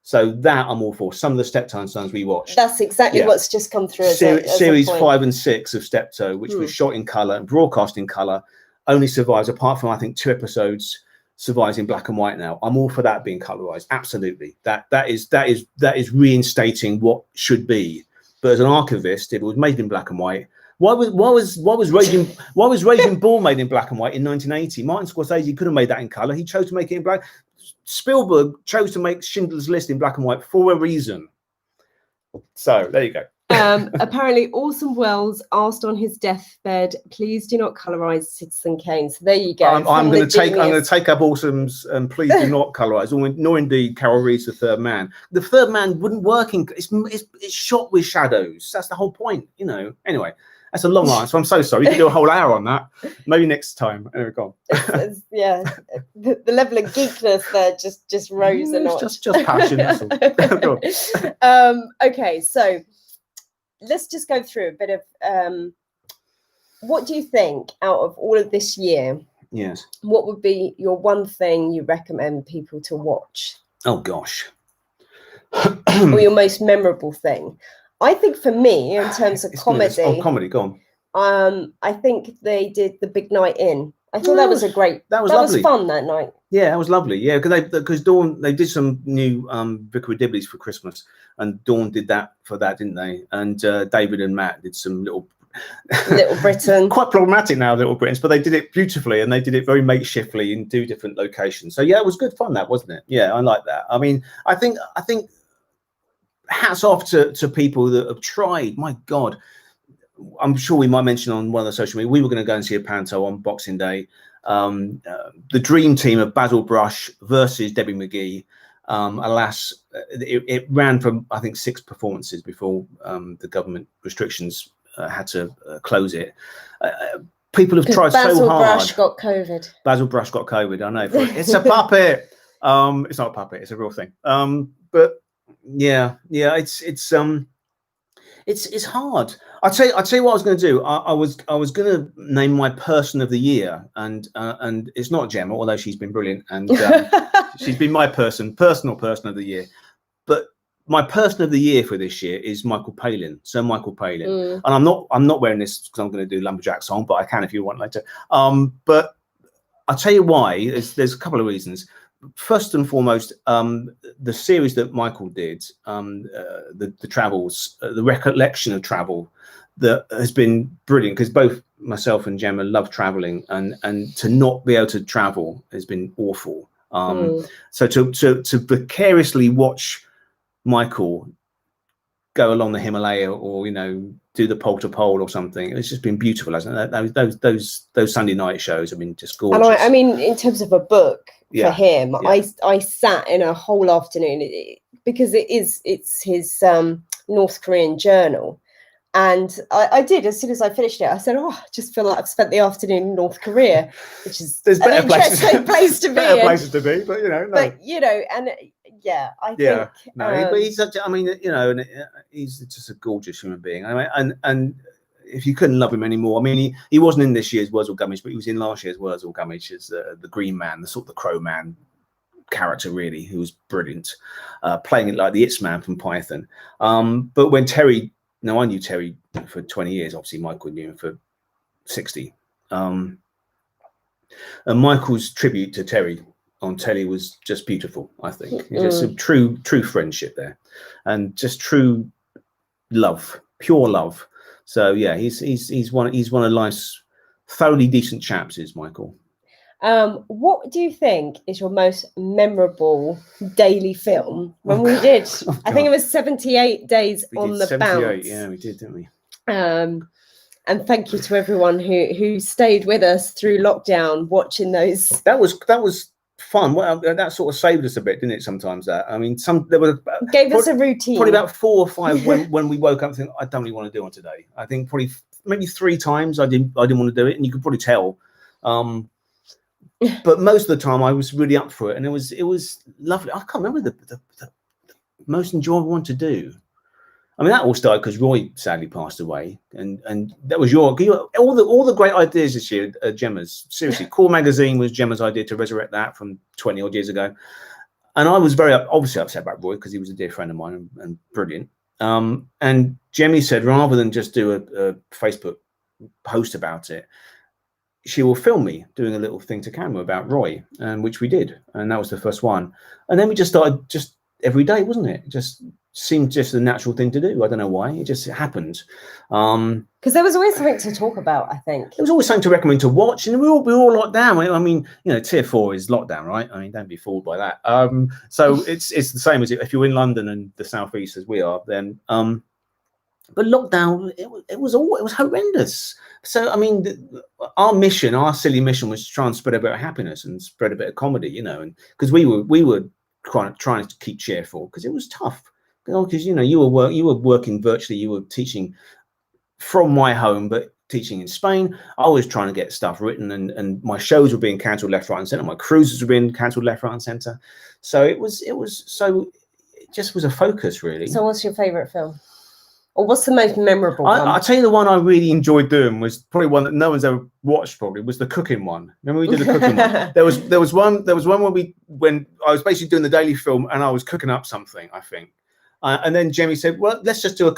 So that I'm all for. Some of the Steptoe Sons we watched. That's exactly what's just come through. Series 5 and 6 of Steptoe, which was shot in color and broadcast in color, only survives, apart from I think 2 episodes, survives in black and white now. I'm all for that being colorized. Absolutely. That is reinstating what should be. But as an archivist, if it was made in black and white, why was Raging Bull made in black and white in 1980? Martin Scorsese could have made that in color. He chose to make it in black. Spielberg chose to make Schindler's List in black and white for a reason. So there you go. Apparently, Orson Welles asked on his deathbed, "Please do not colorize Citizen Kane." So there you go. I'm going to take up Orson's "Please do not colorize," nor indeed Carol Reed's The Third Man. The Third Man wouldn't work in. It's shot with shadows. That's the whole point, you know. Anyway. That's a long answer. I'm so sorry. You could do a whole hour on that. Maybe next time. Anyway, go on. Yeah, the level of geekness there just rose a lot. Just passion. That's all. Okay, so let's just go through a bit of what do you think out of all of this year? Yes. What would be your one thing you recommend people to watch? Oh gosh. Or your most memorable thing? I think for me, in terms of comedy, comedy, go on. I think they did The Big Night In. I thought that was a great. That was fun that night. Yeah, that was lovely. Yeah, because Dawn, they did some new Vicar of Dibley's for Christmas, and Dawn did that for that, didn't they? And David and Matt did some Little Britain. Quite problematic now, Little Britons, but they did it beautifully, and they did it very makeshiftly in 2 different locations. So yeah, it was good fun, that wasn't it? Yeah, I like that. I mean, I think. Hats off to people that have tried. My God, I'm sure we might mention on one of the social media, we were going to go and see a panto on Boxing Day. The dream team of Basil Brush versus Debbie McGee. Alas, it ran from, I think, 6 performances before the government restrictions had to close it. People have tried so hard. Basil Brush got COVID. Basil Brush got COVID, I know. It's a puppet. It's not a puppet, it's a real thing. But yeah, it's hard. I'll tell you what I was going to do. I was going to name my person of the year, and it's not Gemma, although she's been brilliant, and she's been my personal person of the year. But my person of the year for this year is Michael Palin, Sir Michael Palin. And I'm not wearing this because I'm going to do Lumberjack song, but I can if you want later. But I'll tell you why. There's a couple of reasons. First and foremost, the series that Michael did, the travels, the recollection of travel, that has been brilliant, because both myself and Gemma love traveling, and to not be able to travel has been awful. So to vicariously watch Michael go along the Himalaya, or do the pole to pole or something, it's just been beautiful, hasn't it? Those Sunday night shows have been just gorgeous. And I mean, in terms of a book for him, yeah. I sat in a whole afternoon because it's his North Korean journal. And I did, as soon as I finished it, I said, I just feel like I've spent the afternoon in North Korea, which is there's an interesting place to be. Better places to be, but no. But and I think no, but he's such. I mean, and he's just a gorgeous human being. I mean, and if you couldn't love him anymore, I mean, he wasn't in this year's Wurzel Gummidge, but he was in last year's Wurzel Gummidge as the Green Man, the Crow Man character, really, who was brilliant, playing it like the It's Man from Python. But when Terry. Now, I knew Terry for 20 years. Obviously, Michael knew him for 60. And Michael's tribute to Terry on telly was just beautiful, I think. Just a true friendship there, and just true love, pure love. So yeah, he's one of life's thoroughly decent chaps, is Michael. What do you think is your most memorable daily film? When we did, I think it was 78 Days on the Bounce. Yeah, we did, didn't we? And thank you to everyone who stayed with us through lockdown, watching those. That was fun. Well, that sort of saved us a bit, didn't it? Sometimes I mean, gave us a routine. Probably about 4 or 5 when we woke up and think, I don't really want to do it today. I think probably maybe 3 times I didn't want to do it, and you could probably tell. But most of the time I was really up for it, and it was lovely. I can't remember the most enjoyable one to do. I mean, that all started because Roy sadly passed away, and that was all the great ideas this year. Gemma's, seriously, Core Magazine was Gemma's idea to resurrect that from 20 odd years ago, and I was very obviously upset about Roy because he was a dear friend of mine and brilliant. And Jemmy said, rather than just do a Facebook post about it, she will film me doing a little thing to camera about Roy, which we did, and that was the first one. And then we just started just every day, wasn't it? It just seemed just a natural thing to do. I don't know why, it just happened. Because there was always something to talk about. I think there was always something to recommend to watch, and we were all locked down. I mean, tier 4 is lockdown, right? I mean, don't be fooled by that. So it's the same as if you're in London and the southeast as we are, then. But lockdown, it was horrendous. So I mean, our silly mission was to try and spread a bit of happiness and spread a bit of comedy, and because we were trying to keep cheerful, because it was tough. Because you were working virtually, you were teaching from my home, but teaching in Spain. I was trying to get stuff written, and my shows were being cancelled left, right, and centre. My cruises were being cancelled left, right, and centre. So it just was a focus, really. So what's your favourite film? Or what's the most memorable one? I'll tell you, the one I really enjoyed doing was probably one that no one's ever watched. Probably was the cooking one. Remember we did the cooking one? There was one when I was basically doing the daily film and I was cooking up something, I think. And then Jamie said, "Well, let's just do a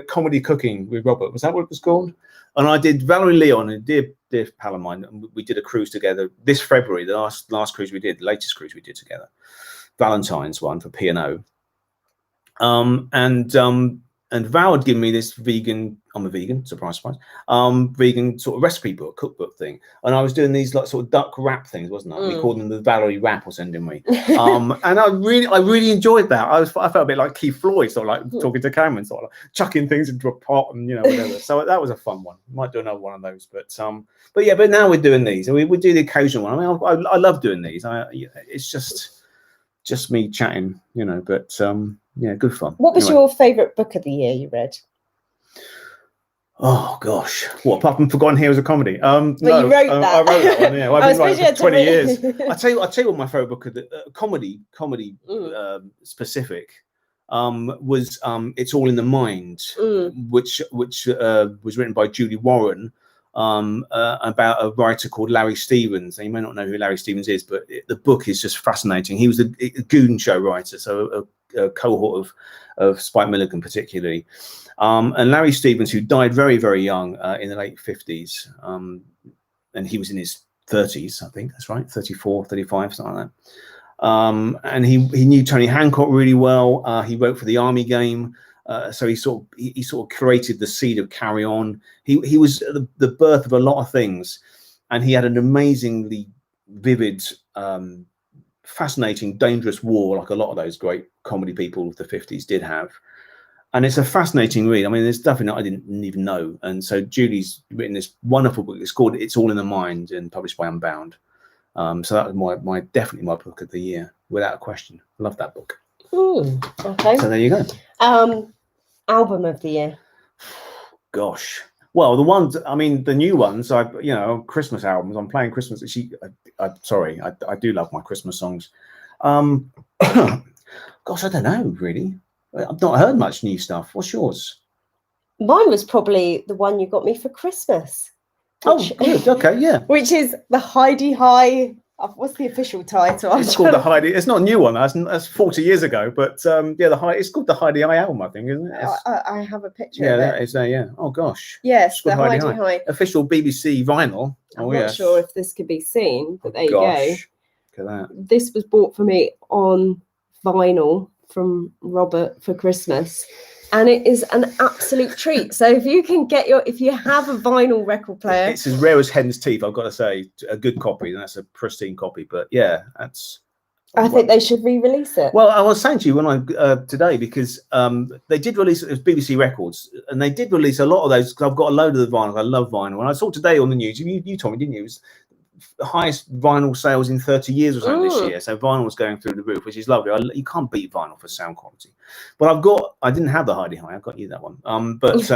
comedy cooking with Robert." Was that what it was called? And I did Valerie Leon, a dear pal of mine, and we did a cruise together this February. The last cruise we did, the latest cruise we did together, Valentine's one for P&O. And Val had given me this vegan, I'm a vegan, surprise, vegan sort of recipe book, cookbook thing. And I was doing these like sort of duck wrap things, wasn't I? We called them the Valerie Wrap or something. And I really enjoyed that. I felt a bit like Keith Floyd, sort of like talking to Cameron, sort of like chucking things into a pot and whatever. So that was a fun one. Might do another one of those, but now we're doing these. And we do the occasional one. I mean, I love doing these. It's just me chatting, but yeah, good fun. What was your favourite book of the year you read? Oh gosh, what, apart from Forgotten Heroes of Comedy? No, you wrote that. I wrote that one. Yeah, well, I've been writing for 20 years. I tell you what, my favourite book of the comedy specific was It's All in the Mind, which was written by Julie Warren. About a writer called Larry Stevens. And you may not know who Larry Stevens is, but the book is just fascinating. He was a Goon Show writer, so a cohort of Spike Milligan particularly. And Larry Stevens, who died very, very young in the late 50s, and he was in his 30s, I think that's right, 34, 35, something like that. And he knew Tony Hancock really well. He wrote for the Army Game. So he sort of created the seed of Carry On. He was the birth of a lot of things, and he had an amazingly vivid, fascinating, dangerous war, like a lot of those great comedy people of the 50s did have. And it's a fascinating read. I mean, there's nothing that I didn't even know. And so Julie's written this wonderful book. It's called It's All in the Mind and published by Unbound. So that was definitely my book of the year, without a question. Love that book. Okay. So there you go. Album of the year. Gosh. Well, the ones, I mean, the new ones, Christmas albums. I'm playing Christmas. Sorry, I do love my Christmas songs. Gosh, I don't know, really. I've not heard much new stuff. What's yours? Mine was probably the one you got me for Christmas. Good. Okay, yeah. Which is the Hi-de-Hi. What's the official title? It's called the Hi-de. It's not a new one. That's 40 years ago. But it's called the Hi-de-Hi album, I think, isn't it? I have a picture. Yeah, of it. that is there. Yeah. Oh gosh. Yes, the Hi-de-Hi. Official BBC vinyl. I'm not sure if this could be seen, but there you go. Look at that. This was bought for me on vinyl from Robert for Christmas, and it is an absolute treat. So if you have a vinyl record player, it's as rare as hen's teeth, I've got to say. A good copy, and that's a pristine copy. But yeah, I think they should re-release it. Well, I was saying to you when today, because they did release it was BBC Records, and they did release a lot of those, because I've got a load of the vinyl. I love vinyl, and I saw today on the news, you told me, didn't you? It was the highest vinyl sales in 30 years or something this year. So vinyl was going through the roof, which is lovely. You can't beat vinyl for sound quality. But I didn't have the Hi-de-Hi. I got you that one. But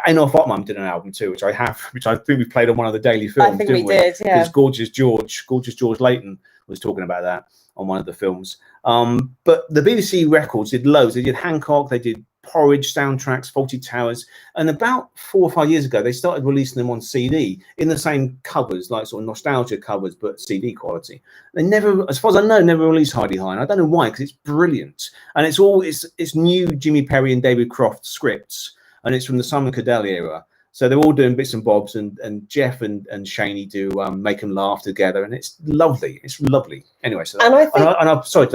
Enough Otman did an album too, which I think we played on one of the daily films. I think we did, yeah. Because Gorgeous George Layton was talking about that on one of the films. But the BBC Records did loads. They did Hancock, they did Porridge soundtracks, Fawlty Towers, and about 4 or 5 years ago they started releasing them on CD in the same covers, like sort of nostalgia covers, but CD quality. They never, as far as I know, never released Hi-de-Hi, and I don't know why, because it's brilliant, and it's new Jimmy Perry and David Croft scripts, and it's from the Simon Cadell era. So they're all doing bits and bobs, and Jeff and Shaney do Make 'Em Laugh together, and it's lovely. It's lovely. Anyway, so I'm sorry,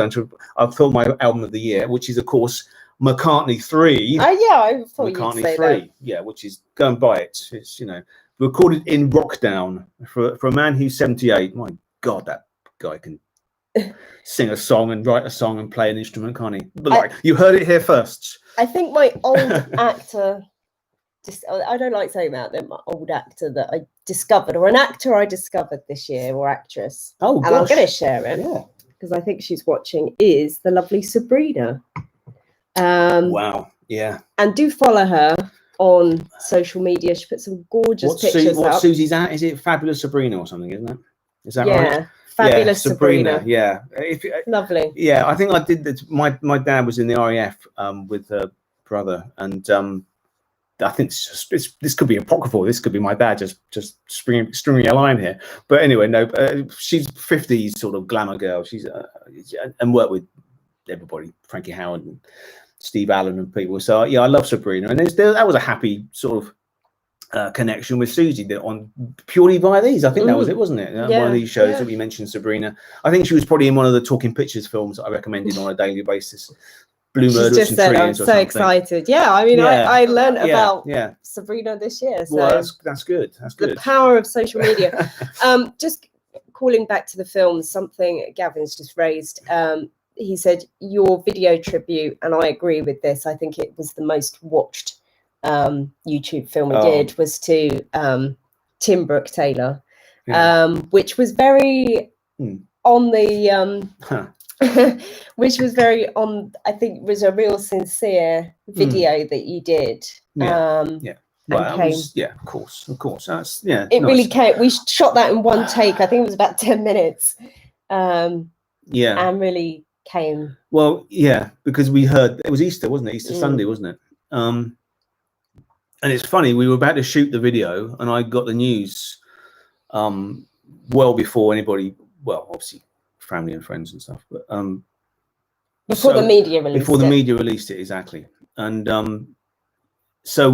I've thought my album of the year, which is of course McCartney 3. I thought McCartney you'd say 3. that. Yeah, which is, go and buy it. It's recorded in Rockdown for a man who's 78. My God, that guy can sing a song and write a song and play an instrument, can't he? But you heard it here first. I think my old actor. I don't like saying that. They're my old actor that I discovered, or an actor I discovered this year, or actress. Oh, gosh. And I'm going to share it because I think she's watching. Is the lovely Sabrina. Wow. Yeah. And do follow her on social media. She put some gorgeous pictures up. What Susie's at? Is it Fabulous Sabrina or something? Isn't it? Is that right? Yeah. Fabulous Sabrina. Yeah. Lovely. Yeah, I think I did that. My dad was in the RAF with her brother, and I think this could be apocryphal. This could be my dad just stringing a line here. But anyway, no, she's 50s sort of glamour girl. She's and worked with everybody, Frankie Howard and Steve Allen and people. So yeah, I love Sabrina, and that was a happy sort of connection with Susie on purely via these. I think that was it, wasn't it? One of these shows that we mentioned, Sabrina. I think she was probably in one of the Talking Pictures films that I recommended on a daily basis. Blue Murderers and Trees. I'm so excited. Yeah, I mean, I learned about Sabrina this year. So well, that's good. That's good. The power of social media. Just calling back to the film, something Gavin's just raised. He said your video tribute, and I agree with this. I think it was the most watched YouTube film we did, was to Tim Brooke Taylor, which was very on the which was very on. I think it was a real sincere video that you did. Well, of course. That's It nice. really came. We shot that in one take. I think it was about 10 minutes. And really came. Well, yeah, because we heard it was Easter, wasn't it? Easter Sunday, wasn't it? And it's funny, we were about to shoot the video, and I got the news well before anybody. Well, obviously, family and friends and stuff, but before the media released it. Before the media released it, exactly. And so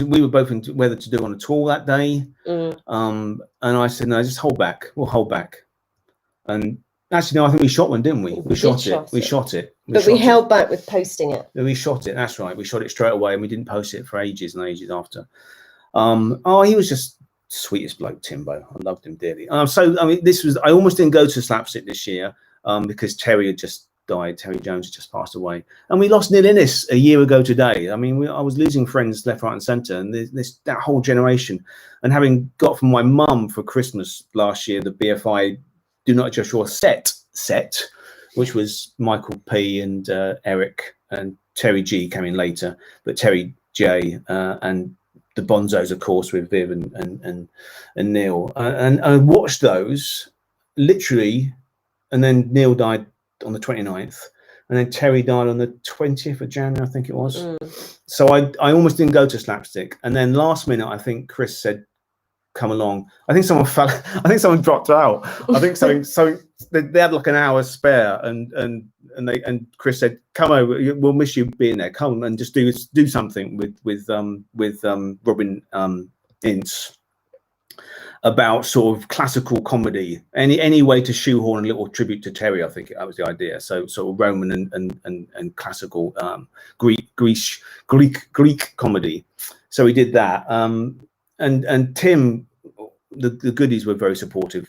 we were both in whether to do on a tour that day. And I said, no, just hold back. We'll hold back. And actually, no, I think we shot one, didn't we? We shot it. We shot it. But we held back with posting it. We shot it. That's right. We shot it straight away, and we didn't post it for ages and ages after. He was just sweetest bloke, Timbo. I loved him dearly. So, I mean, I almost didn't go to Slapstick this year because Terry had just died. Terry Jones had just passed away, and we lost Neil Innes a year ago today. I mean, I was losing friends left, right, and centre, and that whole generation. And having got from my mum for Christmas last year the BFI Do Not Adjust Your set, which was Michael P and Eric, and Terry G came in later, but Terry J and the Bonzos, of course, with Viv and Neil, and I watched those literally, and then Neil died on the 29th, and then Terry died on the 20th of January, I think it was. So I almost didn't go to Slapstick, and then last minute I think Chris said, come along. I think someone dropped out. I think something they had like an hour spare, and Chris said, come over, we'll miss you being there, come and just do something with Robin Ince about sort of classical comedy, any way to shoehorn a little tribute to Terry. I think that was the idea. So sort of Roman and classical Greek comedy. So we did that. And Tim, the goodies were very supportive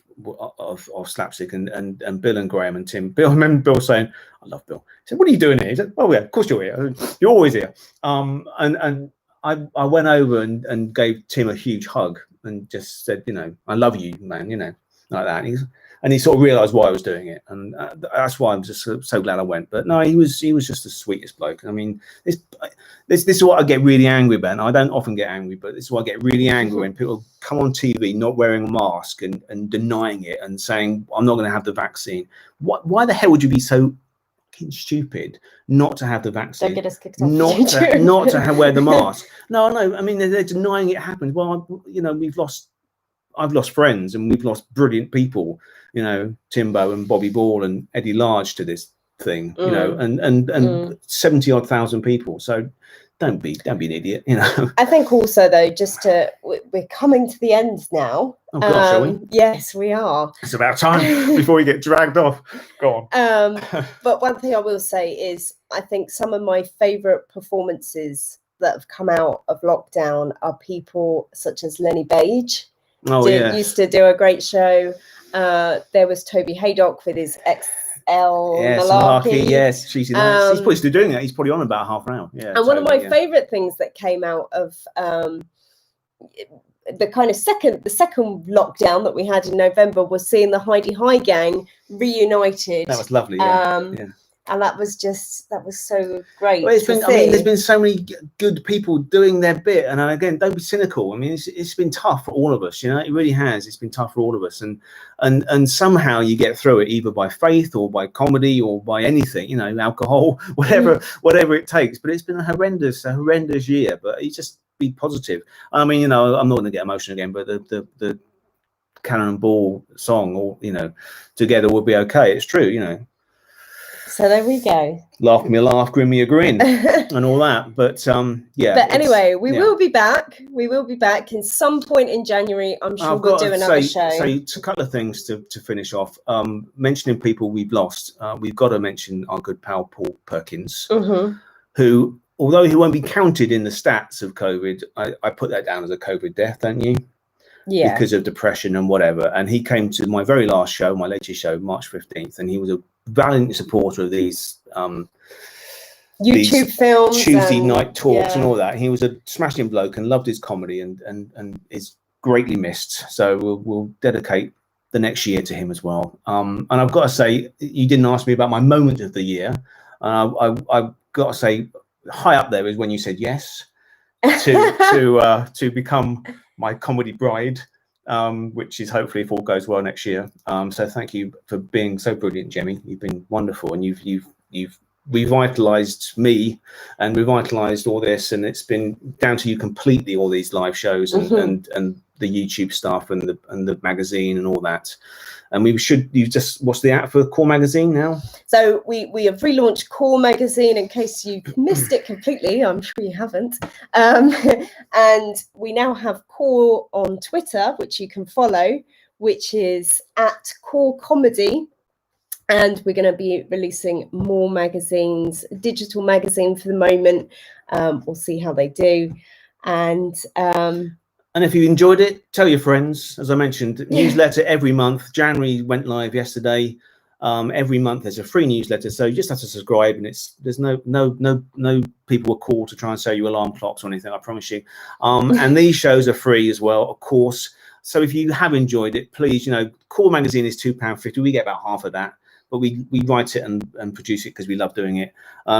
of Slapstick, and Bill and Graham and Tim. Bill, I remember Bill saying, I love Bill. He said, what are you doing here? He said, oh yeah, of course you're here. You're always here. And I went over and gave Tim a huge hug and just said, I love you, man, like that. And he sort of realised why I was doing it, and that's why I'm just so glad I went. But no, he was just the sweetest bloke. I mean, this is what I get really angry about. And I don't often get angry, but this is what I get really angry when people come on TV not wearing a mask and denying it and saying, I'm not going to have the vaccine. Why the hell would you be so fucking stupid not to have the vaccine? Don't get us kicked off. Not to wear the mask. No. I mean, they're denying it happened. Well, I've lost friends, and we've lost brilliant people, Timbo and Bobby Ball and Eddie Large to this thing, and 70 odd thousand people. So don't be an idiot, I think also though, we're coming to the end now. Oh gosh, are we? Yes, we are. It's about time before we get dragged off. Go on. But one thing I will say is I think some of my favourite performances that have come out of lockdown are people such as Lenny Beige. Used to do a great show. There was Toby Haydock with his XL Malarkey. Yes, cheesy nights. He's probably still doing that. He's probably on about half an hour. Yeah. And one of my favourite things that came out of the kind of second lockdown that we had in November was seeing the Heidi High Gang reunited. That was lovely. Yeah. And that was so great. Well, there's been so many good people doing their bit, and again, don't be cynical. I mean, it's been tough for all of us, it really has. It's been tough for all of us, and somehow you get through it either by faith or by comedy or by anything, alcohol, whatever it takes. But it's been a horrendous year. But you just be positive. I mean, I'm not going to get emotional again, but the Cannonball song, or together we'll be okay. It's true, So there we go. Laugh me a laugh, grin me a grin, and all that. But But anyway, we will be back. We will be back in some point in January. I'm sure we'll do another show. So a couple of things to finish off. Mentioning people we've lost. We've got to mention our good pal Paul Perkins, who, although he won't be counted in the stats of COVID, I put that down as a COVID death, don't you? Yeah. Because of depression and whatever. And he came to my very last show, my latest show, March 15th, and he was a valiant supporter of these YouTube films, Tuesday night talks, and all that. He was a smashing bloke and loved his comedy, and is greatly missed. So we'll dedicate the next year to him as well. And I've got to say, you didn't ask me about my moment of the year. I've got to say, high up there is when you said yes to become my comedy bride. Which is hopefully, if all goes well, next year. So thank you for being so brilliant, Jemmy. You've been wonderful, and you've revitalized me and revitalized all this, and it's been down to you completely, all these live shows and YouTube stuff and the magazine and all that. And you just what's the app for Core Magazine now? So we have relaunched Core Magazine in case you missed it completely. I'm sure you haven't. And we now have Core on Twitter, which you can follow, which is at Core Comedy. And we're going to be releasing more magazines, digital magazine for the moment. We'll see how they do. And if you enjoyed it, tell your friends. As I mentioned, newsletter every month. January went live yesterday. Every month there's a free newsletter, so you just have to subscribe, and there's no people will call to try and sell you alarm clocks or anything, I promise you. And these shows are free as well, of course. So if you have enjoyed it, please, Core Magazine is £2.50. We get about half of that, but we write it and produce it because we love doing it.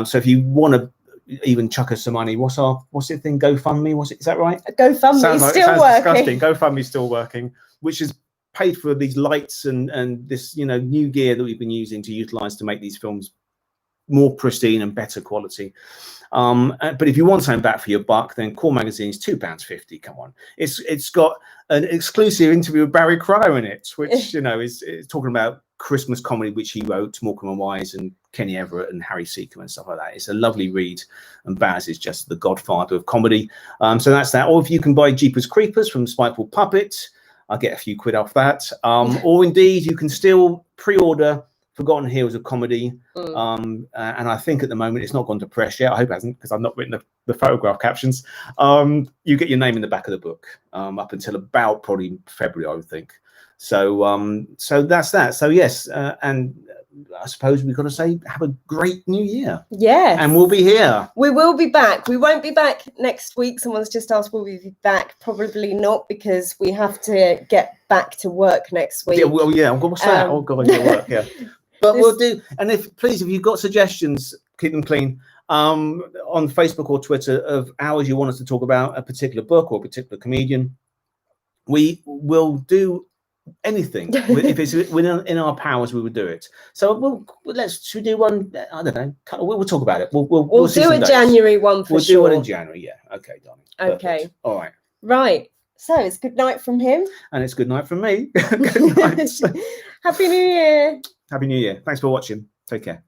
So if you want to even chuck us some money, what's the thing? GoFundMe, is that right? GoFundMe still working. Disgusting. GoFundMe's still working, which is paid for these lights and this new gear that we've been using to utilize to make these films more pristine and better quality. But if you want something back for your buck, then Core Magazine is £2.50. Come on, it's got an exclusive interview with Barry Cryer in it, which is talking about Christmas comedy which he wrote, Morecambe and Wise and Kenny Everett and Harry Seacombe and stuff like that. It's a lovely read, and Baz is just the godfather of comedy. So that's that. Or if you can buy Jeepers Creepers from Spiteful Puppet, I'll get a few quid off that. Or indeed you can still pre-order Forgotten Heroes of Comedy. And I think at the moment it's not gone to press yet. I hope it hasn't, because I've not written the photograph captions. You get your name in the back of the book up until about probably February, I would think. So that's that. So yes, and I suppose we've got to say have a great new year. Yeah. And we'll be here. We will be back. We won't be back next week. Someone's just asked, will we be back? Probably not, because we have to get back to work next week. Yeah, well, yeah. What's that? Oh God, yeah, work. Yeah. But we'll do. And if you've got suggestions, keep them clean. On Facebook or Twitter of hours you want us to talk about a particular book or a particular comedian, we will do anything. If it's within our powers, we would do it. So should we do one? I don't know. We'll talk about it. We'll do a January one for sure. We'll do one in January. Yeah. Okay, darling. Okay. Perfect. All right. Right. So it's good night from him. And it's good night from me. Good night. Happy New Year. Happy New Year. Thanks for watching. Take care.